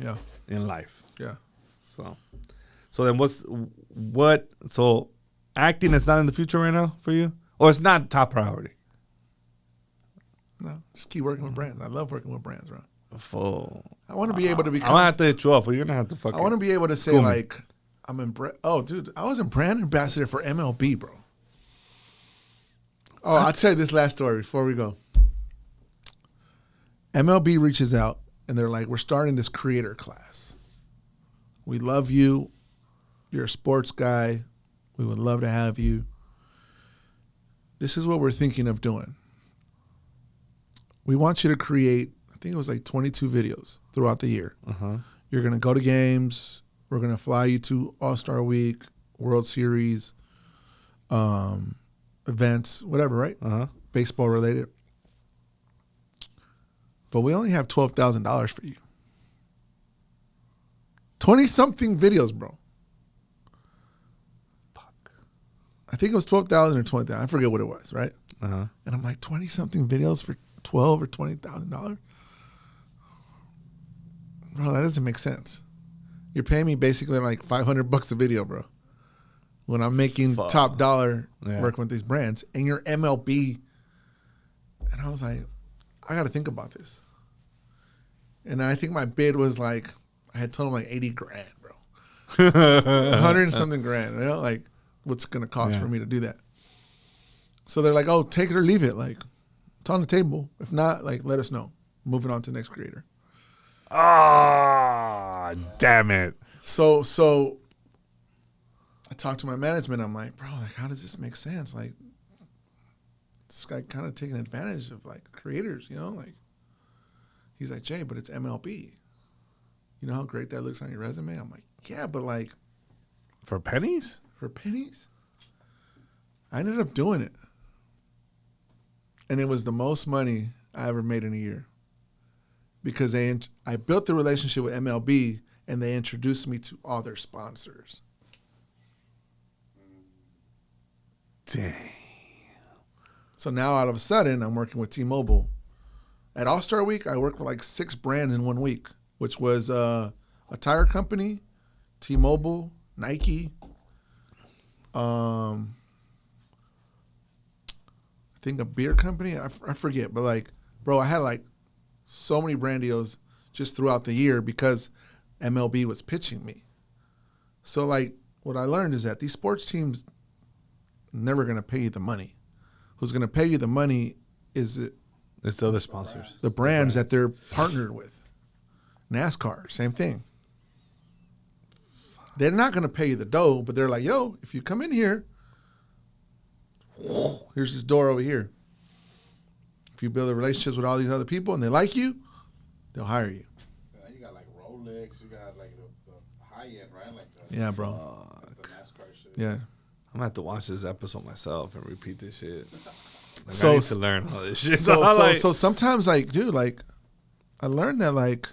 Yeah. In life. Yeah. So then so acting is not in the future right now for you? Or it's not top priority? No, just keep working with brands. I love working with brands, bro. Full. I want to be able to become. I'm going to have to hit you off. You're going to have to fucking. I want to be able to say, like, I'm in. Oh, dude, I was a brand ambassador for MLB, bro. Oh, I'll tell you this last story before we go. MLB reaches out and they're like, we're starting this creator class. We love you. You're a sports guy. We would love to have you. This is what we're thinking of doing. We want you to create, I think it was like 22 videos throughout the year. Uh-huh. You're going to go to games. We're going to fly you to All-Star Week, World Series, events, whatever, right? Uh-huh. Baseball related. But we only have $12,000 for you. 20-something videos, bro. Fuck. I think it was 12,000 or 20,000. I forget what it was, right? Uh-huh. And I'm like, 20-something videos for $12,000 or $20,000? Bro, that doesn't make sense. You're paying me basically like $500 a video, bro. When I'm making top dollar working with these brands, and you're MLB. And I was like, I got to think about this. And I think my bid was like, I had told them like 80 grand, bro. 100 and something grand, you know, like what's going to cost for me to do that. So they're like, oh, take it or leave it. Like, it's on the table. If not, like, let us know. Moving on to the next creator. Ah, damn it. So I talked to my management. I'm like, bro, like, how does this make sense? Like, this guy kind of taking advantage of like creators, you know, like he's like, Jay, but it's MLB. You know how great that looks on your resume? I'm like, yeah, but like For pennies? for pennies? I ended up doing it. And it was the most money I ever made in a year. Because I built the relationship with MLB and they introduced me to all their sponsors. Dang. So now all of a sudden I'm working with T-Mobile. At All-Star Week, I worked with like 6 brands in 1 week, which was a tire company, T-Mobile, Nike, I think a beer company. I forget, but like, bro, I had like so many brand deals just throughout the year because MLB was pitching me. So like, what I learned is that these sports teams never gonna pay you the money. Who's gonna pay you the money is It's the other sponsors. the brands that they're partnered with. NASCAR, same thing. They're not gonna pay you the dough, but they're like, yo, if you come in here, here's this door over here. If you build relationships with all these other people and they like you, they'll hire you. Yeah, you got like Rolex, you got like the high end, right? Like the, Yeah, bro. like the NASCAR shit. Yeah. I'm gonna have to watch this episode myself and repeat this shit. Like, So- I need to learn all this shit. So sometimes, like, dude, like, I learned that, like,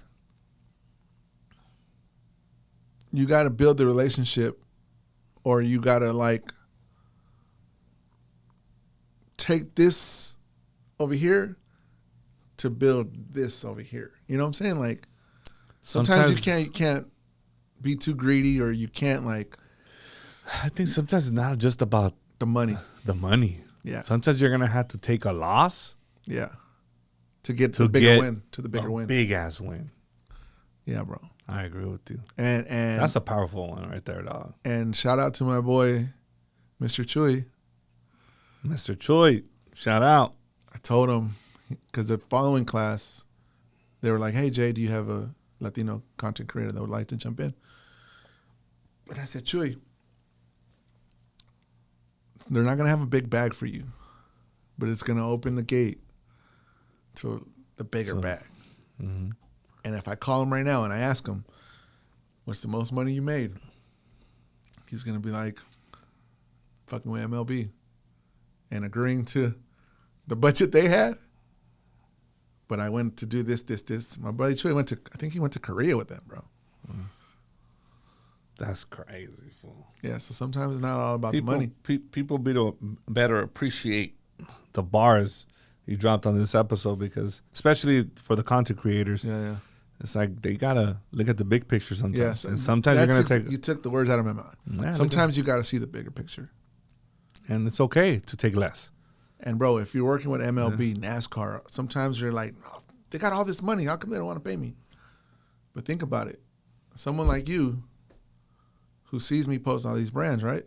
you got to build the relationship or you got to, like, take this over here to build this over here. You know what I'm saying? Like, sometimes you can't be too greedy or you can't, like, I think sometimes it's not just about the money. the money. Yeah. Sometimes you're gonna have to take a loss Yeah. To get to to the bigger get win. To the bigger win. big ass win. Yeah, bro. I agree with you. And That's a powerful one right there, dog. and shout out to my boy, Mr. Chuy. Mr. Choi, shout out. I told him, because the following class, they were like, hey, Jay, do you have a Latino content creator that would like to jump in? But I said, Chuy, they're not going to have a big bag for you, but it's going to open the gate to the bigger bag. Mm-hmm. And if I call him right now and I ask him, what's the most money you made? He's going to be like, fucking with MLB and agreeing to the budget they had. But I went to do this. My buddy Troy went to, I think he went to Korea with them, bro. That's crazy, fool. Yeah, so sometimes it's not all about the money. People better appreciate the bars you dropped on this episode because, especially for the content creators, Yeah. it's like they gotta look at the big picture sometimes. Yes, and sometimes you're gonna take, you took the words out of my mouth. Yeah, Sometimes you got to see the bigger picture. and it's okay to take less. And bro, if you're working with MLB, NASCAR, sometimes you're like, oh, they got all this money. How come they don't want to pay me? But think about it. Someone like you who sees me post all these brands, right?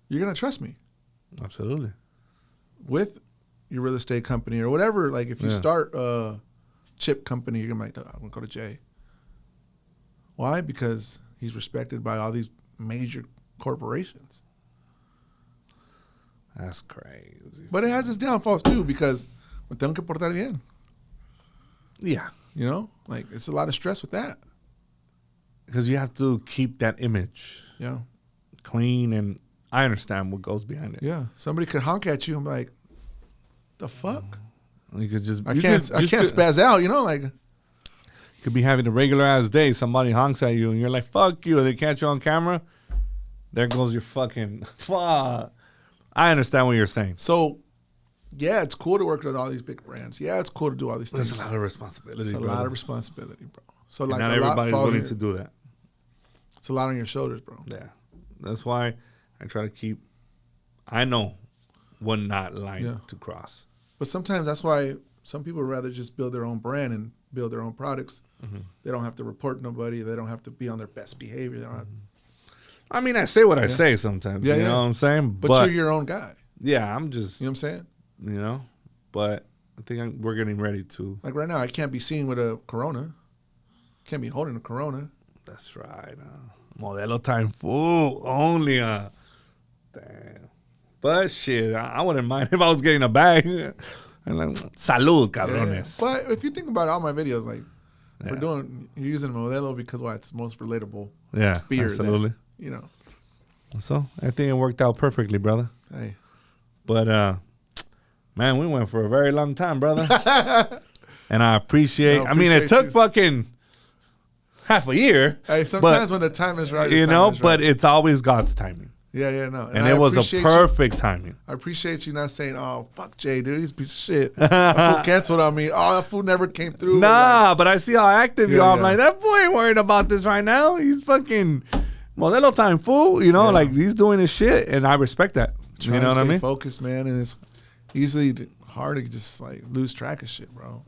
You're going to trust me Absolutely. with your real estate company or whatever. Like if you Yeah. start a chip company, you're going to be like, I'm going to go to Jay. Why? Because he's respected by all these major corporations. That's crazy. But it has its downfalls too because me tengo que portar bien. Yeah, You know? Like it's a lot of stress with that. because you have to keep that image Yeah. clean, and I understand what goes behind it. Yeah. Somebody could honk at you and be like, the fuck? You could just I can't spaz out, you know, like could be having a regular ass day. Somebody honks at you, and you're like, "Fuck you!" And they catch you on camera. There goes your fucking fuck. I understand what you're saying. so yeah, it's cool to work with all these big brands. Yeah, it's cool to do all these things. There's a lot of responsibility. It's a brother. lot of responsibility, bro. So And like not a lot everybody's falls willing on to do that. it's a lot on your shoulders, bro. Yeah, that's why I try to keep. I know what not line Yeah. to cross. But sometimes that's why some people would rather just build their own brand and build their own products. Mm-hmm. They don't have to report nobody. They don't have to be on their best behavior. They don't have, I mean, I say what I say sometimes. Yeah, you yeah. know what I'm saying? but you're your own guy. yeah, I'm just, You know what I'm saying? you know, but I think we're getting ready to. Like right now, I can't be seen with a Corona. Can't be holding a Corona. That's right. Modelo time full only. Damn. But shit, I wouldn't mind if I was getting a bag. And like, salud, cabrones. Yeah. But if you think about all my videos, like you're using Modelo because it's most relatable. Yeah, beer. absolutely. So I think it worked out perfectly, brother. Hey, but man, we went for a very long time, brother. And I appreciate. It took fucking half a year. Hey, sometimes when the time is right, but it's always God's timing. Yeah, no. And it was a perfect timing. I appreciate you not saying, "Oh, fuck Jay, dude, he's a piece of shit." That fool canceled on me. Oh, that fool never came through. Nah, but I see how active you are. I'm like, that boy ain't worried about this right now. He's fucking Modelo time, fool. Like he's doing his shit, and I respect that. You know what I mean? Focused, man, and it's easily hard to just like lose track of shit, bro.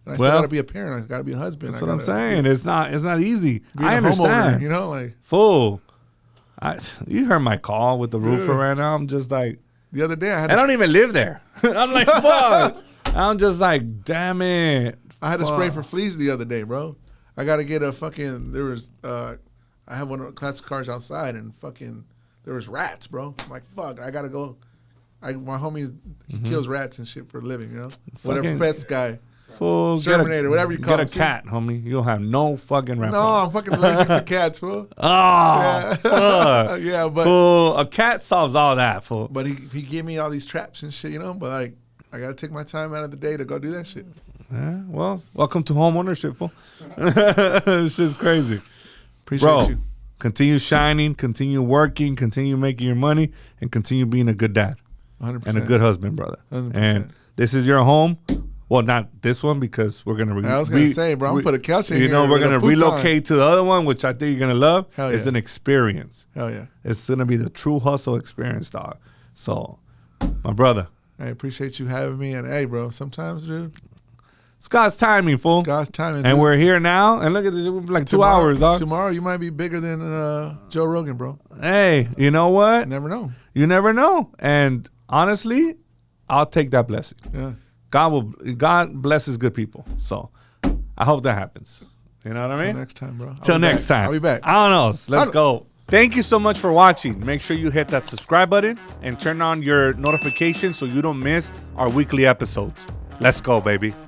And I still gotta be a parent. I gotta be a husband. That's what I'm saying. It's not easy. I understand. Homeowner, like fool. You heard my call with the roofer right now. I'm just like, the other day I don't even live there. I'm like, fuck. I'm just like, damn it. I had to spray for fleas the other day, bro. I got to get a fucking. There was I have one of the classic cars outside, and fucking there was rats, bro. I'm like, fuck. I gotta go. My homie kills rats and shit for a living, whatever pest guy. Fool, exterminator, whatever you call it. Get a cat, homie. You'll have no fucking rap. No, I'm fucking allergic to cats, fool. Oh, fuck. Yeah, but fool, a cat solves all that, fool. But he gave me all these traps and shit, But like, I gotta take my time out of the day to go do that shit. Yeah, well, welcome to home ownership, fool. This shit's crazy. Appreciate you. Continue shining, continue working, continue making your money, and continue being a good dad 100%. and a good husband, brother. 100%. And this is your home. Well, not this one because we're gonna. I was gonna say, bro, I'm gonna put a couch in here. We're gonna relocate to the other one, which I think you're gonna love. Hell yeah. It's an experience. Hell yeah! It's gonna be the true hustle experience, dog. So, my brother, I appreciate you having me. And hey, bro, sometimes, dude, it's God's timing, fool. God's timing, and we're here now. And look at this, like 2 hours, dog. Tomorrow you might be bigger than Joe Rogan, bro. Hey, you know what? Never know. You never know. And honestly, I'll take that blessing. Yeah. God blesses good people. So I hope that happens. You know what I mean? Till next time, bro. Till next time. I'll be back. I don't know. Let's go. Thank you so much for watching. Make sure you hit that subscribe button and turn on your notifications so you don't miss our weekly episodes. Let's go, baby.